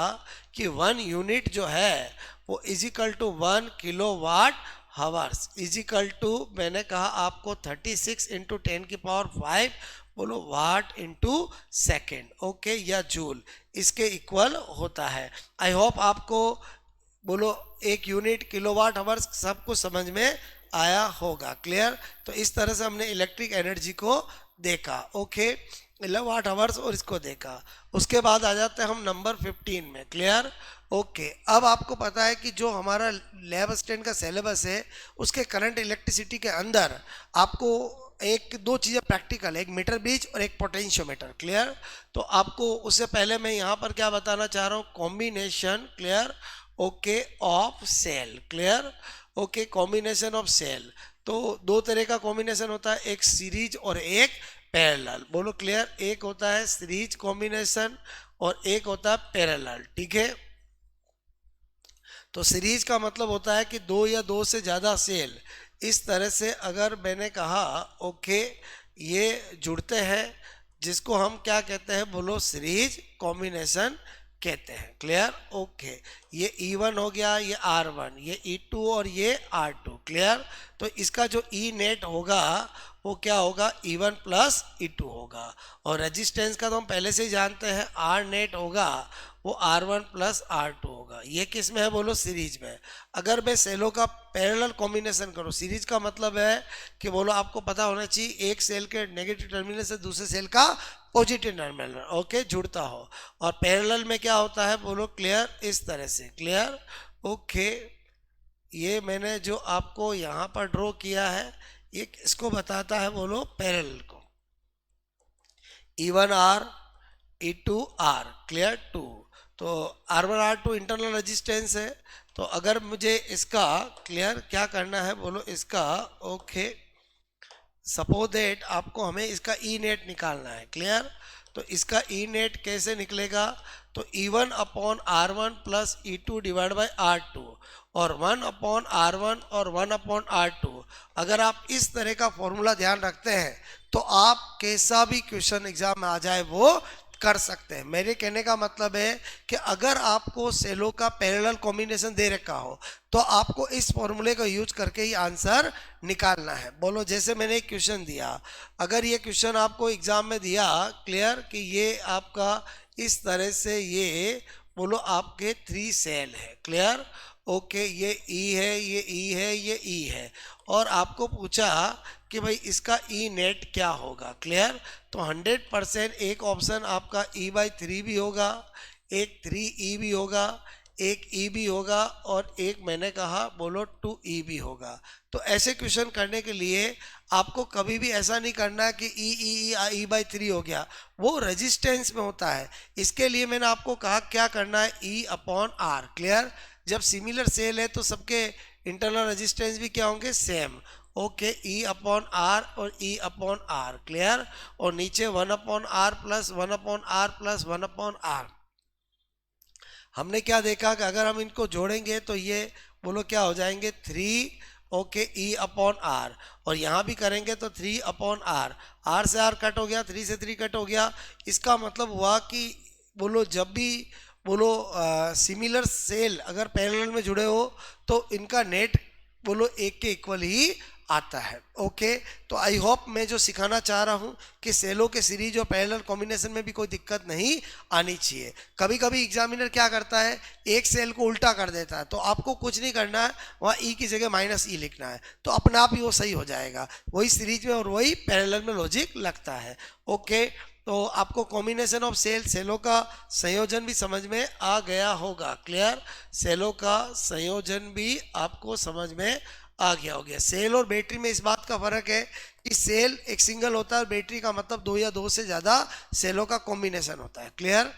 Speaker 1: कि 1 यूनिट जो है वो equal to 1 kilowatt hours equal to, मैंने कहा आपको 36 इंटू 10⁵ बोलो वाट इंटू सेकेंड, ओके, या जूल, इसके इक्वल होता है। आई होप आपको बोलो 1 यूनिट किलोवाट हावर्स सब कुछ समझ में आया होगा, क्लियर। तो इस तरह से हमने इलेक्ट्रिक एनर्जी को देखा, ओके, किलोवाट हावर्स, और इसको देखा। उसके बाद आ जाते हैं हम नंबर 15 में, क्लियर, ओके। अब आपको पता है कि जो हमारा लैब असिस्टेंट का सिलेबस है उसके करंट इलेक्ट्रिसिटी के अंदर आपको एक दो चीज़ें प्रैक्टिकल है, एक मीटर ब्रिज और एक पोटेंशियोमीटर, क्लियर। तो आपको उससे पहले मैं यहाँ पर क्या बताना चाह रहा हूँ, combination, clear, okay, of cell, clear, okay, combination of cell. तो दो तरह का कॉम्बिनेशन होता है, एक सीरीज और एक पैरेलल, बोलो क्लियर। एक होता है सीरीज कॉम्बिनेशन और एक होता है पैरेलल, ठीक है। तो सीरीज का मतलब होता है कि दो या दो से ज़्यादा सेल इस तरह से, अगर मैंने कहा ओके, ये जुड़ते हैं, जिसको हम क्या कहते हैं, बोलो सीरीज कॉम्बिनेशन कहते हैं, क्लियर, ओके। ये E1 हो गया, ये R1, ये E2 और ये R2, क्लियर। तो इसका जो E नेट होगा वो क्या होगा, E1 प्लस E2 होगा। और रेजिस्टेंस का तो हम पहले से ही जानते हैं, R नेट होगा वो R1 प्लस R2 होगा। ये किस में है, बोलो सीरीज में। अगर मैं सेलों का पैरेलल कॉम्बिनेशन करूँ, सीरीज का मतलब है कि बोलो आपको पता होना चाहिए एक सेल के नेगेटिव टर्मिनल से दूसरे सेल का पॉजिटिव टर्मिनल, ओके, जुड़ता हो। और पैरेलल में क्या होता है, बोलो क्लियर, इस तरह से, क्लियर, ओके। ये मैंने जो आपको यहाँ पर ड्रॉ किया है ये किसको बताता है, बोलो पैरेलल को। E1R, E2R, clear, 2। तो R1 R2 इंटरनल रेजिस्टेंस है। तो अगर मुझे इसका क्लियर क्या करना है, बोलो इसका, ओके, सपोज दैट आपको हमें इसका ई नेट निकालना है, क्लियर। तो इसका ई नेट कैसे निकलेगा, तो E1 upon R1 plus E2 divide by R2 और 1 अपॉन R1 और 1 अपॉन R2। अगर आप इस तरह का फॉर्मूला ध्यान रखते हैं तो आप कैसा भी क्वेश्चन एग्जाम में आ जाए वो कर सकते हैं। मेरे कहने का मतलब है कि अगर आपको सेलों का पैरेलल कॉम्बिनेशन दे रखा हो तो आपको इस फॉर्मूले का यूज करके ही आंसर निकालना है। बोलो जैसे मैंने एक क्वेश्चन दिया, अगर ये क्वेश्चन आपको एग्जाम में दिया, क्लियर, कि ये आपका इस तरह से, ये बोलो आपके 3 सेल है, क्लियर, ओके, ये E है, ये E है, ये E है, और आपको पूछा कि भाई इसका E नेट क्या होगा, क्लियर। तो 100% एक ऑप्शन आपका E/3 भी होगा, एक 3E भी होगा, एक E भी होगा, और एक मैंने कहा बोलो 2E भी होगा। तो ऐसे क्वेश्चन करने के लिए आपको कभी भी ऐसा नहीं करना है कि E/3 हो गया, वो रेजिस्टेंस में होता है। इसके लिए मैंने आपको कहा क्या करना है, E/R, क्लियर। जब सिमिलर सेल है तो सबके इंटरनल रेजिस्टेंस भी क्या होंगे, सेम, ओके, E/R और E/R, क्लियर। और नीचे 1/R plus 1/R plus 1/R। हमने क्या देखा कि अगर हम इनको जोड़ेंगे तो ये बोलो क्या हो जाएंगे, 3, ओके, E/R, और यहाँ भी करेंगे तो 3/R। R से R कट हो गया, 3 से 3 कट हो गया। इसका मतलब हुआ कि बोलो जब भी बोलो सिमिलर सेल अगर पैरेलल में जुड़े हो तो इनका नेट बोलो एक के इक्वल ही आता है, ओके। तो आई होप मैं जो सिखाना चाह रहा हूँ कि सेलों के सीरीज और पैरेलल कॉम्बिनेशन में भी कोई दिक्कत नहीं आनी चाहिए। कभी कभी एग्जामिनर क्या करता है, एक सेल को उल्टा कर देता है, तो आपको कुछ नहीं करना है, वहाँ E की जगह -E लिखना है, तो अपने आप ही वो सही हो जाएगा। वही सीरीज में और वही पैरेलल में लॉजिक लगता है, ओके। तो आपको कॉम्बिनेशन ऑफ सेल, सेलों का संयोजन भी समझ में आ गया होगा, क्लियर। सेलों का संयोजन भी आपको समझ में आ गया हो गया। सेल और बैटरी में इस बात का फर्क है कि सेल एक सिंगल होता है और बैटरी का मतलब 2 या 2 से ज्यादा सेलों का कॉम्बिनेशन होता है, क्लियर।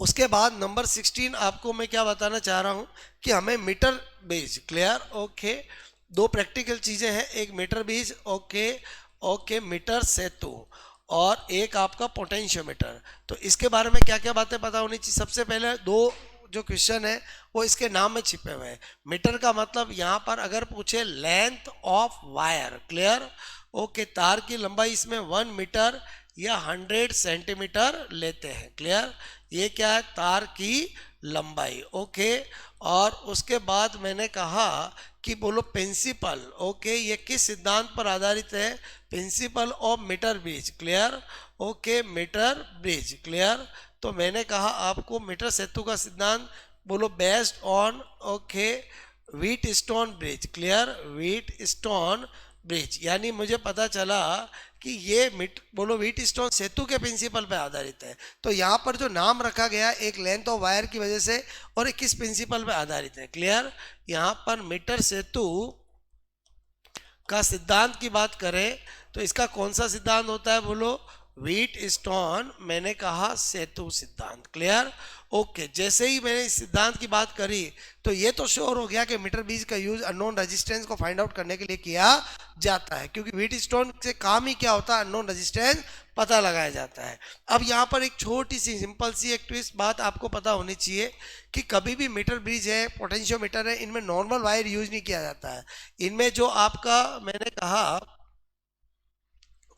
Speaker 1: उसके बाद नंबर 16 आपको मैं क्या बताना चाह रहा हूं कि हमें metre base, clear, okay, 2 practical चीजें हैं, एक metre base, okay, okay, metre सेतु, और एक आपका पोटेंशियोमीटर। तो इसके बारे में क्या क्या बातें पता होनी चाहिए। सबसे पहले 2 जो क्वेश्चन है वो इसके नाम में छिपे हुए हैं। मीटर का मतलब यहाँ पर अगर पूछे length of wire, clear, okay, तार की लंबाई इसमें 1 मीटर या 100 सेंटीमीटर लेते हैं, क्लियर, ये क्या है, तार की लंबाई, ओके। और उसके बाद मैंने कहा कि बोलो प्रिंसिपल, ओके, ये किस सिद्धांत पर आधारित है, principle of metre bridge, clear, okay, metre bridge, clear. तो मैंने कहा आपको मीटर सेतु का सिद्धांत बोलो based on, okay, Wheatstone bridge, clear, Wheatstone bridge, यानी मुझे पता चला कि ये बोलो व्हीट स्टोन सेतु के प्रिंसिपल पे आधारित है। तो यहाँ पर जो नाम रखा गया एक लेंथ ऑफ वायर की वजह से और एक किस प्रिंसिपल पे आधारित है, क्लियर। यहाँ पर मीटर सेतु का सिद्धांत की बात करें तो इसका कौन सा सिद्धांत होता है, बोलो व्हीट स्टोन, मैंने कहा सेतु सिद्धांत, क्लियर, ओके। जैसे ही मैंने इस सिद्धांत की बात करी तो ये तो श्योर हो गया कि मीटर ब्रिज का यूज अननोन रेजिस्टेंस को फाइंड आउट करने के लिए किया जाता है, क्योंकि व्हीट स्टोन से काम ही क्या होता है, अननोन रेजिस्टेंस पता लगाया जाता है। अब यहाँ पर एक छोटी सी सिंपल सी एक ट्विस्ट बात आपको पता होनी चाहिए कि कभी भी मीटर ब्रिज है, पोटेंशियोमीटर है, इनमें नॉर्मल वायर यूज नहीं किया जाता है। इनमें जो आपका मैंने कहा,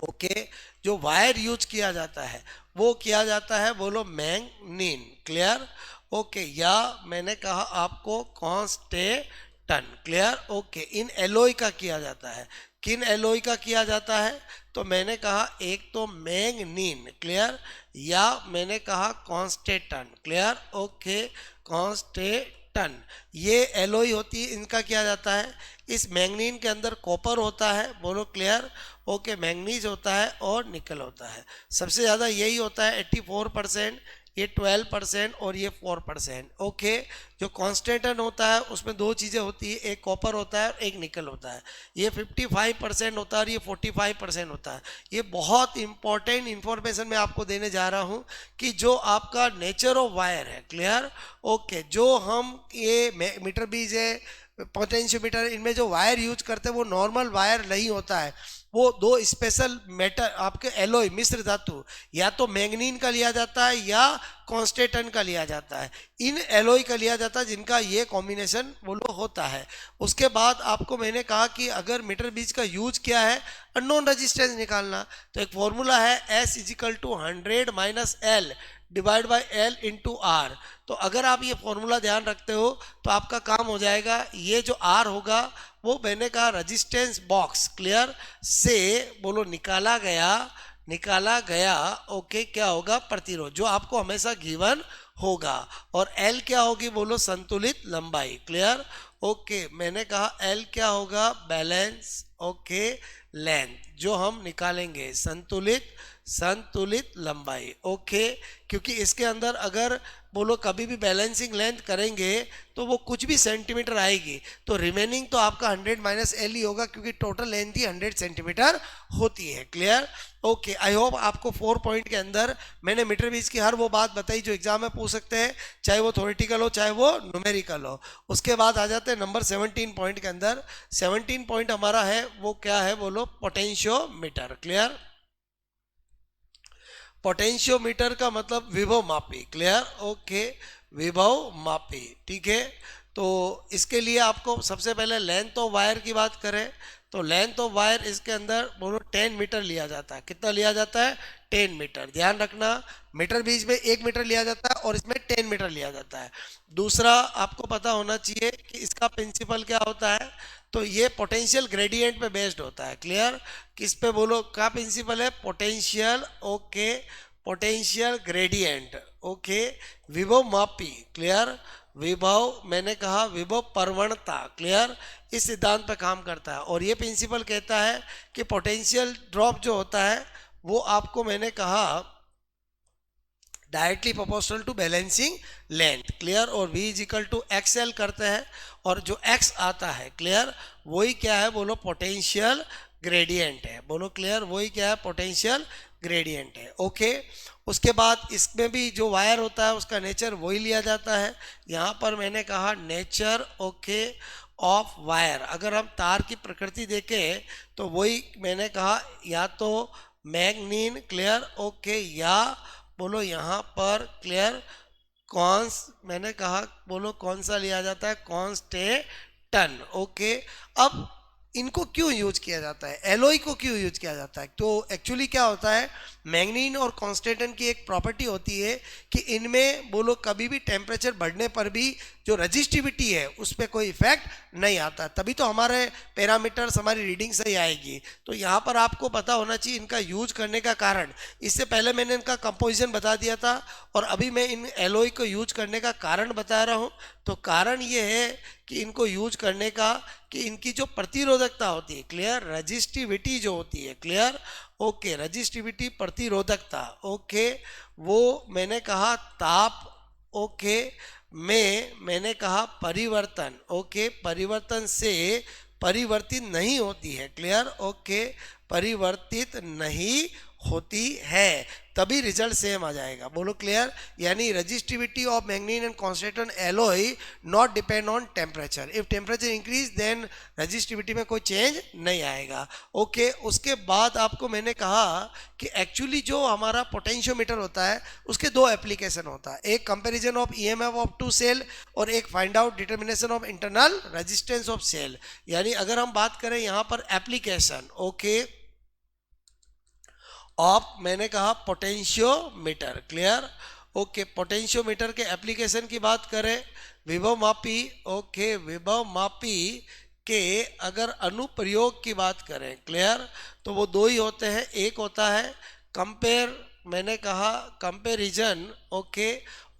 Speaker 1: ओके, जो वायर यूज किया जाता है वो किया जाता है बोलो मैंगनीन, क्लियर, ओके, या मैंने कहा आपको कॉन्स्टेंटन, क्लियर, ओके, इन एलोय का किया जाता है। किन एलोय का किया जाता है, तो मैंने कहा एक तो मैंगनीन, क्लियर, या मैंने कहा कॉन्स्टेंटन, क्लियर, ओके, कॉन्स्टेंटन, ये एलोय होती है, इनका किया जाता है। इस मैंगनीन के अंदर कॉपर होता है, बोलो क्लियर, ओके, मैंगनीज होता है और निकल होता है। सबसे ज़्यादा यही होता है 84%, ये 12% और ये 4%, ओके। जो कॉन्स्टेंटन होता है उसमें दो चीज़ें होती है, एक कॉपर होता है और एक निकल होता है। ये 55% होता है और ये 45% होता है। ये बहुत इंपॉर्टेंट इंफॉर्मेशन मैं आपको देने जा रहा हूँ कि जो आपका नेचर ऑफ वायर है, क्लियर, ओके, जो हम ये मीटर ब्रिज है, पोटेंशियोमीटर, इनमें जो वायर यूज करते हैं वो नॉर्मल वायर नहीं होता है, वो दो स्पेशल मेटल आपके एलोय मिश्र धातु, या तो मैंगनीन का लिया जाता है या कॉन्स्टेंटन का लिया जाता है। इन एलोय का लिया जाता है जिनका ये कॉम्बिनेशन बोलो होता है। उसके बाद आपको मैंने कहा कि अगर मीटर ब्रिज का यूज क्या है, अननोन रेजिस्टेंस निकालना, तो एक फॉर्मूला है S = 100 - L divide by L into R। तो अगर आप ये फॉर्मूला ध्यान रखते हो तो आपका काम हो जाएगा। ये जो R होगा वो मैंने कहा रेजिस्टेंस बॉक्स, क्लियर, से बोलो निकाला गया, ओके, क्या होगा, प्रतिरोध, जो आपको हमेशा गिवन होगा। और L क्या होगी, बोलो संतुलित लंबाई, क्लियर, ओके, मैंने कहा L क्या होगा, बैलेंस, ओके, लेंथ, जो हम निकालेंगे संतुलित लंबाई, ओके। क्योंकि इसके अंदर अगर बोलो कभी भी बैलेंसिंग लेंथ करेंगे तो वो कुछ भी सेंटीमीटर आएगी, तो रिमेनिंग तो आपका 100 - L ही होगा, क्योंकि टोटल लेंथ ही 100 सेंटीमीटर होती है, क्लियर, ओके। आई होप आपको 4 पॉइंट के अंदर मैंने मीटर ब्रिज की हर वो बात बताई जो एग्जाम में पूछ सकते हैं, चाहे वो थ्योरेटिकल हो चाहे वो न्यूमेरिकल हो। उसके बाद आ जाते हैं नंबर 17 पॉइंट के अंदर। 17 पॉइंट हमारा है वो क्या है, बोलो पोटेंशियोमीटर, क्लियर। पोटेंशियोमीटर का मतलब विभव मापी, क्लियर, ओके, विभव मापी, ठीक है। तो इसके लिए आपको सबसे पहले लेंथ ऑफ वायर की बात करें तो लेंथ ऑफ वायर इसके अंदर बोलो 10 मीटर लिया जाता है। कितना लिया जाता है, 10 मीटर। ध्यान रखना, मीटर ब्रिज में 1 मीटर लिया जाता है और इसमें 10 मीटर लिया जाता है। दूसरा आपको पता होना चाहिए कि इसका प्रिंसिपल क्या होता है, तो ये पोटेंशियल ग्रेडियंट पे बेस्ड होता है, क्लियर। किस पे बोलो, क्या प्रिंसिपल है, potential, okay, potential gradient, okay, विभव मापी, क्लियर, विभव, मैंने कहा विभव प्रवणता, क्लियर, इस सिद्धांत पे काम करता है। और ये प्रिंसिपल कहता है कि पोटेंशियल ड्रॉप जो होता है वो आपको मैंने कहा directly proportional to balancing length, clear, और V = XL करते हैं, और जो X आता है, क्लियर, वही क्या है, बोलो पोटेंशियल ग्रेडियंट है, बोलो क्लियर, वही क्या है, पोटेंशियल ग्रेडियंट है, ओके। उसके बाद इसमें भी जो वायर होता है उसका नेचर वही लिया जाता है। यहाँ पर मैंने कहा नेचर, ओके, ऑफ वायर, अगर हम तार की प्रकृति देखें तो वही मैंने कहा या तो मैग्नीन, क्लियर, ओके, या बोलो यहाँ पर क्लियर मैंने कहा बोलो कौन सा लिया जाता है, कांस्टेंटन। ओके, अब इनको क्यों यूज किया जाता है, एलोई को क्यों यूज किया जाता है? तो एक्चुअली क्या होता है, मैंगनीन और कांस्टेंटन की एक प्रॉपर्टी होती है कि इनमें बोलो कभी भी टेम्परेचर बढ़ने पर भी जो रजिस्टिविटी है उस पर कोई इफेक्ट नहीं आता, तभी तो हमारे पैरामीटर्स, हमारी रीडिंग सही आएगी। तो यहाँ पर आपको पता होना चाहिए इनका यूज करने का कारण। इससे पहले मैंने इनका कंपोजिशन बता दिया था और अभी मैं इन एलोई को यूज करने का कारण बता रहा हूँ। तो कारण ये है कि इनको यूज करने का कि इनकी जो प्रतिरोधकता होती है, क्लियर, रजिस्टिविटी जो होती है, क्लियर, ओके, रजिस्टिविटी, प्रतिरोधकता, ओके, वो मैंने कहा ताप, ओके, मैंने कहा परिवर्तन, ओके, परिवर्तन से परिवर्तित नहीं होती है, क्लियर, ओके, परिवर्तित नहीं होती है, तभी रिजल्ट सेम आ जाएगा। बोलो क्लियर, यानी resistivity of manganin and constantan alloy not depend on temperature, if temperature increase then resistivity में कोई चेंज नहीं आएगा। ओके, उसके बाद आपको मैंने कहा कि एक्चुअली जो हमारा पोटेंशियोमीटर होता है उसके दो एप्लीकेशन होता है, एक comparison of EMF of two cell और एक find out determination of internal resistance of cell. यानी अगर हम बात करें यहाँ पर एप्लीकेशन, ओके, ऑफ मैंने कहा पोटेंशियोमीटर, क्लियर, ओके, पोटेंशियोमीटर के एप्लीकेशन की बात करें, विभव मापी, ओके, विभव मापी के अगर अनुप्रयोग की बात करें, क्लियर, तो वो दो ही होते हैं। एक होता है कंपेयर, मैंने कहा comparison, okay,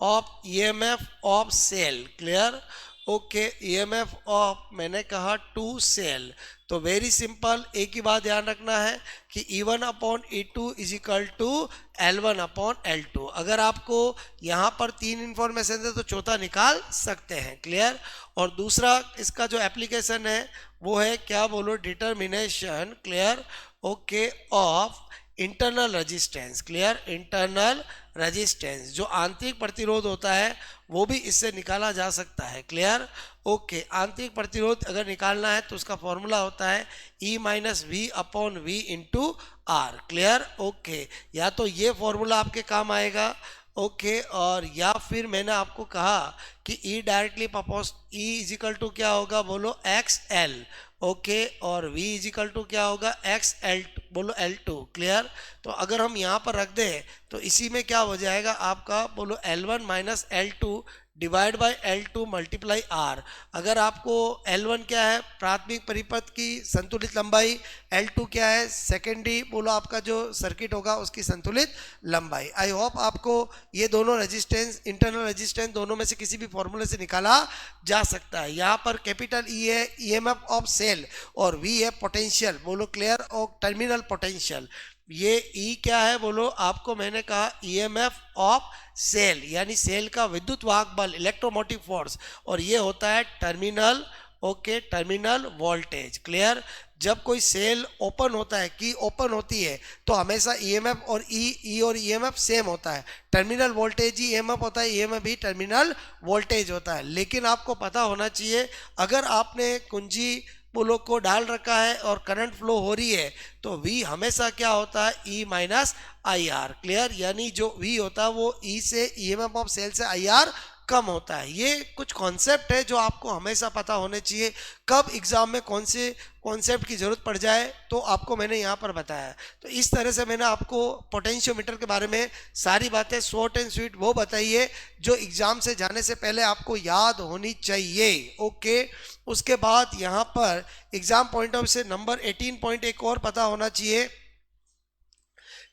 Speaker 1: of EMF of cell, clear, okay, EMF of मैंने कहा टू सेल। तो वेरी सिंपल, एक ही बात ध्यान रखना है कि E1 upon E2 is equal to L1 upon L2। अगर आपको यहाँ पर तीन इंफॉर्मेशन है तो चौथा निकाल सकते हैं, क्लियर। और दूसरा इसका जो एप्लीकेशन है वो है क्या, बोलो determination, clear, okay, of internal resistance, clear, internal resistance, जो आंतरिक प्रतिरोध होता है वो भी इससे निकाला जा सकता है, क्लियर, ओके। आंतरिक प्रतिरोध अगर निकालना है तो उसका फॉर्मूला होता है E minus V upon V into R, clear, okay. या तो ये फॉर्मूला आपके काम आएगा, ओके, और या फिर मैंने आपको कहा कि E directly oppose E equal to क्या होगा, बोलो एक्स एल, ओके, और V इजिकल टू क्या होगा, एक्स एल, बोलो L2, क्लियर। तो अगर हम यहाँ पर रख दें तो इसी में क्या हो जाएगा आपका, बोलो L1 minus L2 divide by L2 multiply R। अगर आपको L1 क्या है, प्राथमिक परिपथ की संतुलित लंबाई, L2 क्या है, सेकेंडरी बोलो आपका जो सर्किट होगा उसकी संतुलित लंबाई। आई होप आपको ये दोनों रेजिस्टेंस, इंटरनल रेजिस्टेंस दोनों में से किसी भी फॉर्मूले से निकाला जा सकता है। यहाँ पर कैपिटल E है ईएमएफ ऑफ सेल और V है पोटेंशियल, बोलो क्लियर, और टर्मिनल पोटेंशियल। ये E क्या है, बोलो आपको मैंने कहा ईएमएफ ऑफ सेल, यानी सेल का विद्युत वाहक बल, इलेक्ट्रोमोटिव फोर्स, और ये होता है terminal, okay, terminal voltage, clear. जब कोई सेल ओपन होता है, की ओपन होती है, तो हमेशा ईएमएफ और ई और ईएमएफ सेम होता है, टर्मिनल वोल्टेज ही ईएमएफ होता है, ईएमएफ भी टर्मिनल वोल्टेज होता है। लेकिन आपको पता होना चाहिए अगर आपने कुंजी पोलो को डाल रखा है और करंट फ्लो हो रही है तो V हमेशा क्या होता है, E माइनस आई आर, क्लियर, यानी जो V होता है वो E से ईएमएफ ऑफ सेल से आई आर कम होता है। ये कुछ कॉन्सेप्ट है जो आपको हमेशा पता होने चाहिए, कब एग्जाम में कौन से कॉन्सेप्ट की जरूरत पड़ जाए तो आपको मैंने यहाँ पर बताया। तो इस तरह से मैंने आपको पोटेंशियोमीटर के बारे में सारी बातें शॉर्ट एंड स्वीट वो बताई है जो एग्जाम से जाने से पहले आपको याद होनी चाहिए, ओके। उसके बाद यहाँ पर एग्जाम पॉइंट ऑफ से नंबर 18 पॉइंट एक और पता होना चाहिए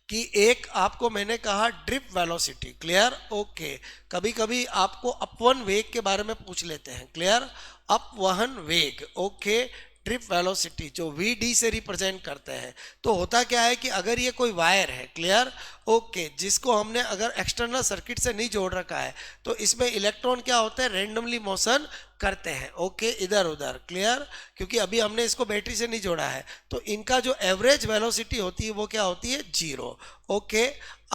Speaker 1: कि एक आपको मैंने कहा ड्रिप वेलोसिटी, क्लियर, ओके। कभी कभी आपको अपवन वेग के बारे में पूछ लेते हैं, क्लियर, अपवहन वेग, ओके, ट्रिप वेलोसिटी जो VD से रिप्रेजेंट करते हैं। तो होता क्या है कि अगर ये कोई वायर है, क्लियर, ओके, जिसको हमने अगर एक्सटर्नल सर्किट से नहीं जोड़ रखा है तो इसमें इलेक्ट्रॉन क्या होते हैं, रेंडमली मोशन करते हैं, ओके, इधर उधर, क्लियर, क्योंकि अभी हमने इसको बैटरी से नहीं जोड़ा है। तो इनका जो एवरेज वेलोसिटी होती है वो क्या होती है, 0, ओके।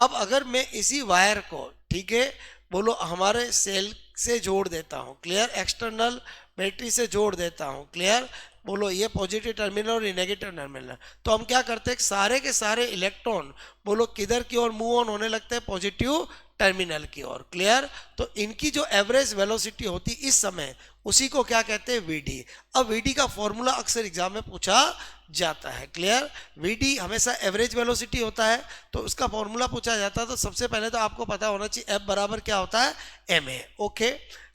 Speaker 1: अब अगर मैं इसी वायर को, ठीक है, बोलो हमारे सेल से जोड़ देता हूँ, क्लियर, एक्सटर्नल बैटरी से जोड़ देता हूँ, क्लियर, बोलो ये पॉजिटिव टर्मिनल और ये नेगेटिव टर्मिनल। तो हम क्या करते हैं, सारे के सारे इलेक्ट्रॉन बोलो किधर की ओर मूव ऑन होने लगते हैं, पॉजिटिव टर्मिनल की ओर। क्लियर? तो इनकी जो एवरेज वेलोसिटी होती इस समय, उसी को क्या कहते हैं? वीडी। अब वीडी का फॉर्मूला अक्सर एग्जाम में पूछा जाता है। क्लियर? वीडी हमेशा एवरेज वेलोसिटी होता है, तो उसका फॉर्मूला पूछा जाता है। तो सबसे पहले तो आपको पता होना चाहिए एफ बराबर क्या होता है? M A. ओके,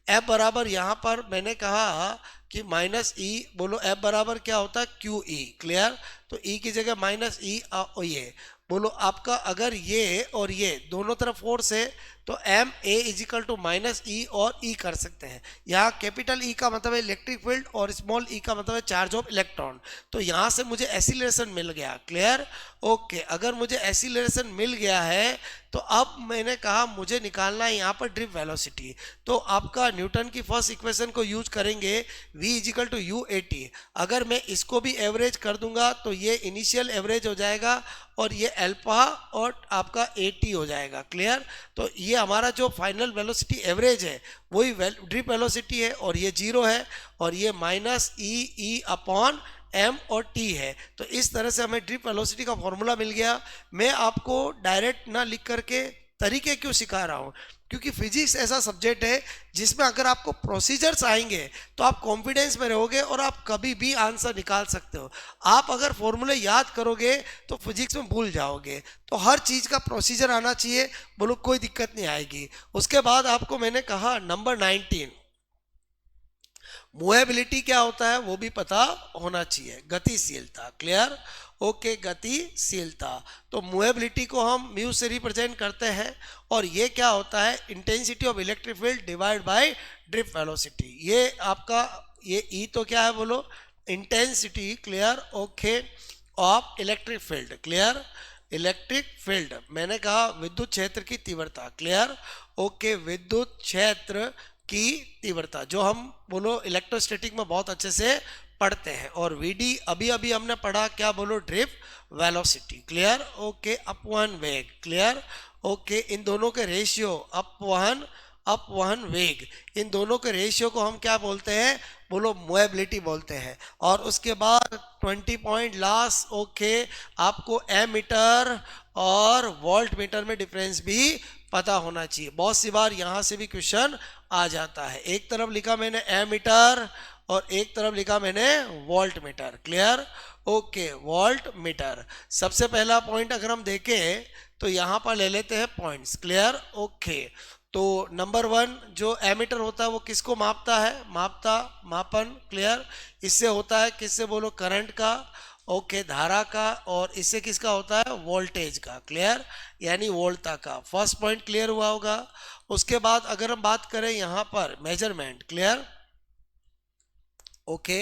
Speaker 1: एफ बराबर यहाँ पर मैंने कहा कि माइनस ई, बोलो एफ बराबर क्या होता है? Q E. क्लियर? तो ई की जगह माइनस ई, ये बोलो आपका अगर ये और ये दोनों तरफ फोर्स है तो M A is equal to minus E और ई कर सकते हैं। यहाँ कैपिटल ई का मतलब है इलेक्ट्रिक फील्ड और स्मॉल ई का मतलब है चार्ज ऑफ इलेक्ट्रॉन। तो यहाँ से मुझे एसिलरेशन मिल गया। क्लियर? ओके, अगर मुझे एसिलरेशन मिल गया है तो अब मैंने कहा मुझे निकालना है यहाँ पर ड्रिफ्ट वेलोसिटी। तो आपका न्यूटन की फर्स्ट इक्वेशन को यूज करेंगे, v is equal to U A T. अगर मैं इसको भी एवरेज कर दूंगा तो ये इनिशियल एवरेज हो जाएगा और ये अल्फा और आपका ए टी हो जाएगा। क्लियर? तो ये हमारा जो फाइनल वेलोसिटी एवरेज है वही ड्रिफ्ट वेलोसिटी है, और ये जीरो है, और ये माइनस ई अपॉन एम और टी है। तो इस तरह से हमें ड्रिफ्ट वेलोसिटी का फॉर्मूला मिल गया। मैं आपको डायरेक्ट ना लिख करके तरीके क्यों सिखा रहा हूँ? क्योंकि फिजिक्स ऐसा सब्जेक्ट है जिसमें अगर आपको प्रोसीजर्स आएंगे तो आप कॉन्फिडेंस में रहोगे और आप कभी भी आंसर निकाल सकते हो। आप अगर फॉर्मूले याद करोगे तो फिजिक्स में भूल जाओगे। तो हर चीज़ का प्रोसीजर आना चाहिए, बोलो कोई दिक्कत नहीं आएगी। उसके बाद आपको मैंने कहा नंबर 19, मूवेबिलिटी क्या होता है वो भी पता होना चाहिए। गतिशीलता। क्लियर? ओके, गतिशीलता। तो मूवेबिलिटी को हम म्यू से रिप्रेजेंट करते हैं, और ये क्या होता है? Intensity of electric field divide by drift velocity. ये आपका ये ई तो क्या है? बोलो intensity. Clear? Okay, of electric field. Clear? Electric field मैंने कहा विद्युत क्षेत्र की तीव्रता। क्लियर? ओके, विद्युत क्षेत्र की तीव्रता जो हम बोलो इलेक्ट्रोस्टैटिक में बहुत अच्छे से पढ़ते हैं। और वीडी अभी अभी हमने पढ़ा क्या? बोलो ड्रिफ्ट वेलोसिटी। क्लियर? ओके, अपवहन वेग। क्लियर? ओके, इन दोनों के रेशियो अपवहन वेग, इन दोनों के रेशियो को हम क्या बोलते हैं? बोलो मूवेबिलिटी बोलते हैं। और उसके बाद 20 पॉइंट लास्ट। ओके, आपको एमीटर और वोल्ट मीटर में डिफरेंस भी पता होना चाहिए। बहुत सी बार यहाँ से भी क्वेश्चन आ जाता है। एक तरफ लिखा मैंने एमीटर और एक तरफ लिखा मैंने volt meter. Clear? Okay, volt meter. सबसे पहला पॉइंट अगर हम देखें तो यहाँ पर ले लेते हैं पॉइंट्स। क्लियर? ओके, तो नंबर 1 जो एमीटर होता है वो किसको मापता है? मापन। क्लियर? इससे होता है किससे? बोलो करंट का। ओके, धारा का। और इससे किसका होता है? वोल्टेज का। क्लियर? यानी वोल्टता का। फर्स्ट पॉइंट क्लियर हुआ होगा। उसके बाद अगर हम बात करें यहाँ पर मेजरमेंट। क्लियर? ओके,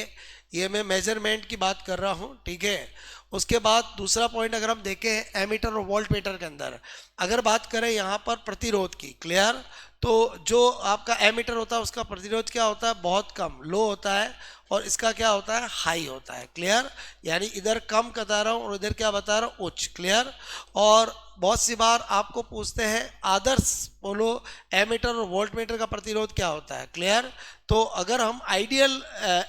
Speaker 1: ये मैं मेजरमेंट की बात कर रहा हूँ। ठीक है, उसके बाद दूसरा पॉइंट अगर हम देखें एमीटर और वोल्ट मीटर के अंदर, अगर बात करें यहाँ पर प्रतिरोध की। क्लियर? तो जो आपका एमीटर होता है उसका प्रतिरोध क्या होता है? बहुत कम, लो होता है, और इसका क्या होता है? हाई होता है। क्लियर? यानी इधर कम बता रहा हूँ और इधर क्या बता रहा हूँ? उच्च। क्लियर? और बहुत सी बार आपको पूछते हैं आदर्श बोलो एमीटर और वोल्ट मीटर का प्रतिरोध क्या होता है? क्लियर? तो अगर हम आइडियल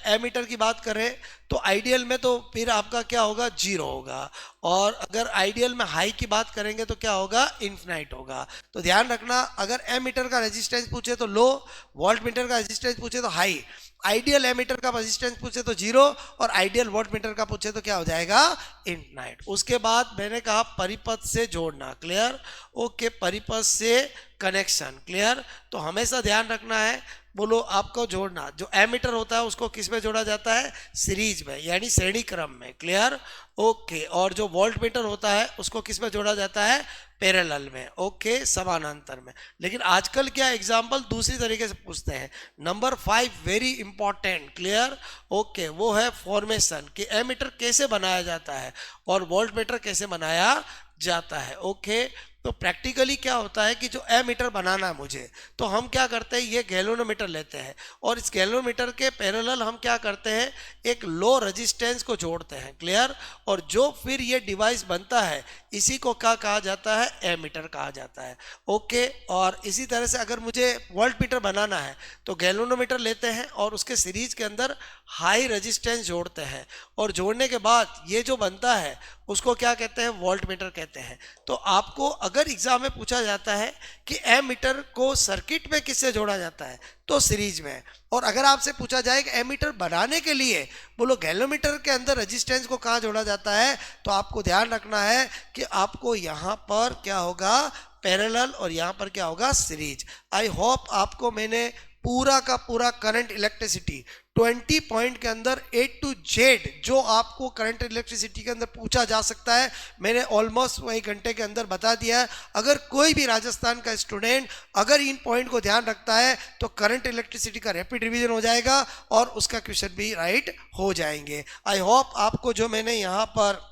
Speaker 1: एमीटर की बात करें तो आइडियल में तो फिर आपका क्या होगा? 0 होगा, और अगर आइडियल में हाई की बात करेंगे तो क्या होगा? इन्फिनाइट होगा। तो ध्यान रखना, अगर एमीटर का रेजिस्टेंस पूछे तो लो, वोल्ट मीटर का रेजिस्टेंस पूछे तो हाई, आइडियल एमीटर का रेजिस्टेंस पूछे तो 0, और आइडियल वोल्ट मीटर का पूछे तो क्या हो जाएगा? इन्फिनाइट। उसके बाद मैंने कहा परिपथ से जोड़ना। क्लियर? ओके, परिपथ से कनेक्शन। क्लियर? तो हमेशा ध्यान रखना है, बोलो आपको जोड़ना, जो एमीटर होता है उसको किस में जोड़ा जाता है? सीरीज में, यानी श्रेणी क्रम में। क्लियर? ओके, और जो वोल्ट मीटर होता है उसको किस में जोड़ा जाता है? पैरेलल में। ओके, समानांतर में। लेकिन आजकल क्या एग्जाम्पल दूसरी तरीके से पूछते हैं। Number 5 very important. Clear? Okay, वो है फॉर्मेशन, कि एमीटर कैसे बनाया जाता है और वोल्ट मीटर कैसे बनाया जाता है। ओके, तो प्रैक्टिकली क्या होता है कि जो एमीटर बनाना है मुझे, तो हम क्या करते हैं? ये गैल्वेनोमीटर लेते हैं, और इस गैल्वेनोमीटर के पैरेलल हम क्या करते हैं? एक लो रेजिस्टेंस को जोड़ते हैं, क्लियर। और जो फिर ये डिवाइस बनता है इसी को क्या कहा जाता है, एमीटर कहा जाता है, ओके। और इसी तरह से अगर मुझे वोल्ट मीटर बनाना है तो गैल्वेनोमीटर लेते हैं और उसके सीरीज के अंदर हाई रेजिस्टेंस जोड़ते हैं, और जोड़ने के बाद ये जो बनता है उसको क्या कहते हैं, वोल्ट मीटर कहते हैं। तो आपको अगर एग्जाम में पूछा जाता है कि एमीटर को सर्किट में किससे जोड़ा जाता है, तो सीरीज में। और अगर आपसे पूछा जाए कि एमीटर बनाने के लिए बोलो गैल्वेनोमीटर के अंदर रेजिस्टेंस को कहाँ जोड़ा जाता है, तो आपको ध्यान रखना है कि आपको यहाँ पर क्या होगा, पैरेलल, और यहाँ पर क्या होगा, सीरीज। आई होप आपको मैंने पूरा का पूरा करंट इलेक्ट्रिसिटी 20 पॉइंट के अंदर A to Z जो आपको करंट इलेक्ट्रिसिटी के अंदर पूछा जा सकता है मैंने ऑलमोस्ट 1 घंटे के अंदर बता दिया है। अगर कोई भी राजस्थान का स्टूडेंट अगर इन पॉइंट को ध्यान रखता है तो करंट इलेक्ट्रिसिटी का रैपिड रिवीजन हो जाएगा और उसका क्वेश्चन भी राइट हो जाएंगे। आई होप आपको जो मैंने यहाँ पर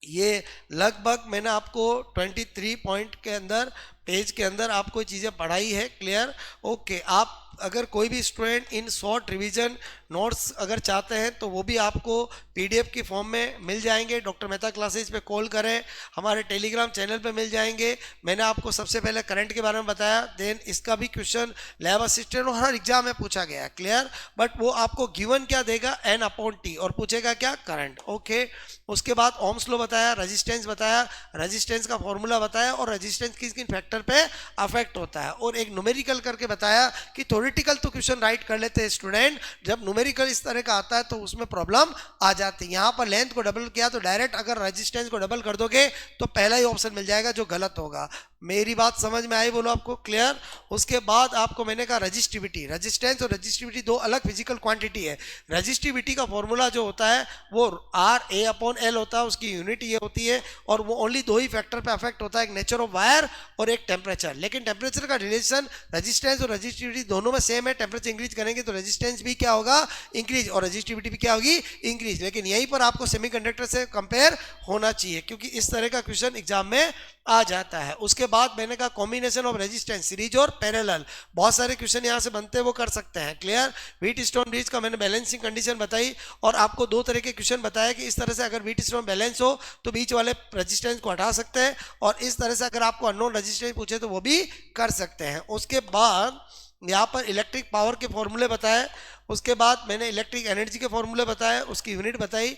Speaker 1: ये लगभग मैंने आपको 23 पॉइंट के अंदर पेज के अंदर आपको चीज़ें पढ़ाई है, क्लियर, ओके। आप अगर कोई भी student in short revision notes अगर चाहते हैं तो वो भी आपको पीडीएफ की फॉर्म में मिल जाएंगे। डॉक्टर मेहता क्लासेज पे कॉल करें, हमारे टेलीग्राम चैनल पे मिल जाएंगे। मैंने आपको सबसे पहले करंट के बारे में बताया, देन इसका भी क्वेश्चन लैब असिस्टेंट और हर एग्जाम में पूछा गया, क्लियर। बट वो आपको गिवन क्या देगा, N/T, और पूछेगा क्या, करंट, ओके। उसके बाद ओम्स लॉ बताया, रेजिस्टेंस बताया, रेजिस्टेंस का फॉर्मूला बताया, और रेजिस्टेंस किस किन फैक्टर पे अफेक्ट होता है, और एक न्यूमेरिकल करके बताया कि थ्योरेटिकल तो क्वेश्चन राइट कर लेते हैं स्टूडेंट, जब न्यूमेरिकल इस तरह का आता है तो उसमें प्रॉब्लम आ जाती है। यहाँ पर लेंथ को डबल किया तो डायरेक्ट अगर रेजिस्टेंस को डबल कर दोगे तो पहला ही ऑप्शन मिल जाएगा जो गलत होगा। मेरी बात समझ में आई, बोलो आपको, क्लियर। उसके बाद आपको मैंने कहा रजिस्टिविटी, रेजिस्टेंस और रजिस्टिविटी दो अलग फिजिकल क्वांटिटी है। रजिस्टिविटी का फॉर्मूला जो होता है वो RA/L होता है, उसकी यूनिट ये होती है, और वो ओनली दो ही फैक्टर पे अफेक्ट होता है, एक नेचर ऑफ वायर और एक टेम्परेचर। लेकिन टेम्परेचर का रिलेशन रेजिस्टेंस और रजिस्टिविटी दोनों में सेम है। टेम्परेचर इंक्रीज करेंगे तो रेजिस्टेंस भी क्या होगा, इंक्रीज, और रजिस्टिविटी भी क्या होगी, इंक्रीज। लेकिन यहीं पर आपको सेमीकंडक्टर से कंपेयर होना चाहिए क्योंकि इस तरह का क्वेश्चन एग्जाम में आ जाता है। उसके बाद मैंने कहा कॉम्बिनेशन ऑफ रेजिस्टेंस, सीरीज और पैरेलल, बहुत सारे क्वेश्चन यहाँ से बनते हैं, वो कर सकते हैं, क्लियर। व्हीट स्टोन ब्रिज का मैंने बैलेंसिंग कंडीशन बताई और आपको दो तरह के क्वेश्चन बताया कि इस तरह से अगर व्हीट स्टोन बैलेंस हो तो बीच वाले रेजिस्टेंस को हटा सकते हैं, और इस तरह से अगर आपको अननोन रेजिस्टेंस पूछे तो वो भी कर सकते हैं। उसके बाद यहाँ पर इलेक्ट्रिक पावर के फॉर्मूले बताए, उसके बाद मैंने इलेक्ट्रिक एनर्जी के फॉर्मूले बताए, उसकी यूनिट बताई,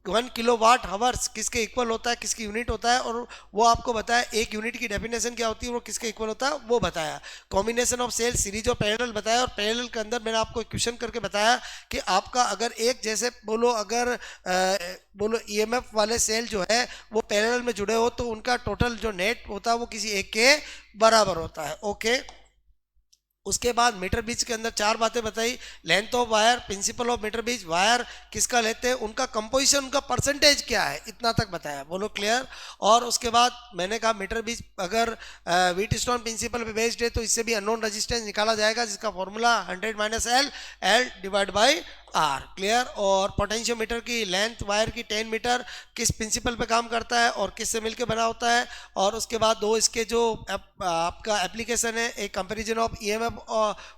Speaker 1: 1 किलोवाट हावर्स किसके इक्वल होता है, किसकी यूनिट होता है, और वो आपको बताया एक यूनिट की डेफिनेशन क्या होती है, वो किसके इक्वल होता है, वो बताया। कॉम्बिनेशन ऑफ सेल, सीरीज और पैरेलल बताया, और पैरेलल के अंदर मैंने आपको क्वेश्चन करके बताया कि आपका अगर एक जैसे बोलो अगर बोलो EMF वाले सेल जो है वो पैरेलल में जुड़े हो तो उनका टोटल जो नेट होता है वो किसी एक के बराबर होता है, ओके। उसके बाद मीटर बीज के अंदर 4 बातें बताई, length of wire, principle of metre bridge, wire किसका लेते हैं, उनका कंपोजिशन, उनका परसेंटेज क्या है, इतना तक बताया, बोलो क्लियर। और उसके बाद मैंने कहा मीटर बीज अगर व्हीट स्टोन प्रिंसिपल पे बेस्ड है तो इससे भी अननोन रेजिस्टेंस निकाला जाएगा जिसका formula 100 - L divide by R, clear. और पोटेंशियोमीटर की लेंथ वायर की 10 मीटर किस प्रिंसिपल पे काम करता है और किससे मिलकर बना होता है। और उसके बाद दो इसके जो आपका एप्लीकेशन है, एक comparison of EMF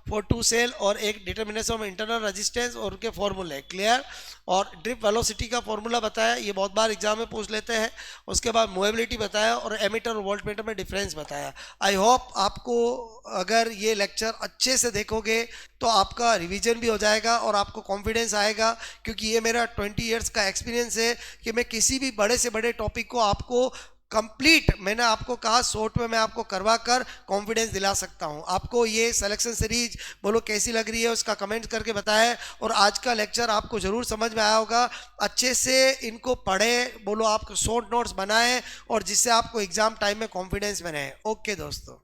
Speaker 1: for 2 cell और एक डिटर्मिनेशन ऑफ इंटरनल रेजिस्टेंस और उनके फॉर्मूले, क्लियर। और ड्रिप वेलोसिटी का फॉर्मूला बताया, ये बहुत बार एग्जाम में पूछ लेते हैं। उसके बाद मूवेबिलिटी बताया और एमीटर और वोल्टमीटर में डिफरेंस बताया। आई होप आपको अगर ये लेक्चर अच्छे से देखोगे तो आपका रिवीजन भी हो जाएगा और आपको कॉन्फिडेंस आएगा, क्योंकि ये मेरा 20 इयर्स का एक्सपीरियंस है कि मैं किसी भी बड़े से बड़े टॉपिक को आपको कंप्लीट, मैंने आपको कहा शॉर्ट में मैं आपको करवा कर कॉन्फिडेंस दिला सकता हूं। आपको ये सिलेक्शन सीरीज बोलो कैसी लग रही है उसका कमेंट करके बताएं, और आज का लेक्चर आपको जरूर समझ में आया होगा। अच्छे से इनको पढ़ें, बोलो आप शॉर्ट नोट्स बनाएं और जिससे आपको एग्जाम टाइम में कॉन्फिडेंस में रहे। ओके दोस्तों।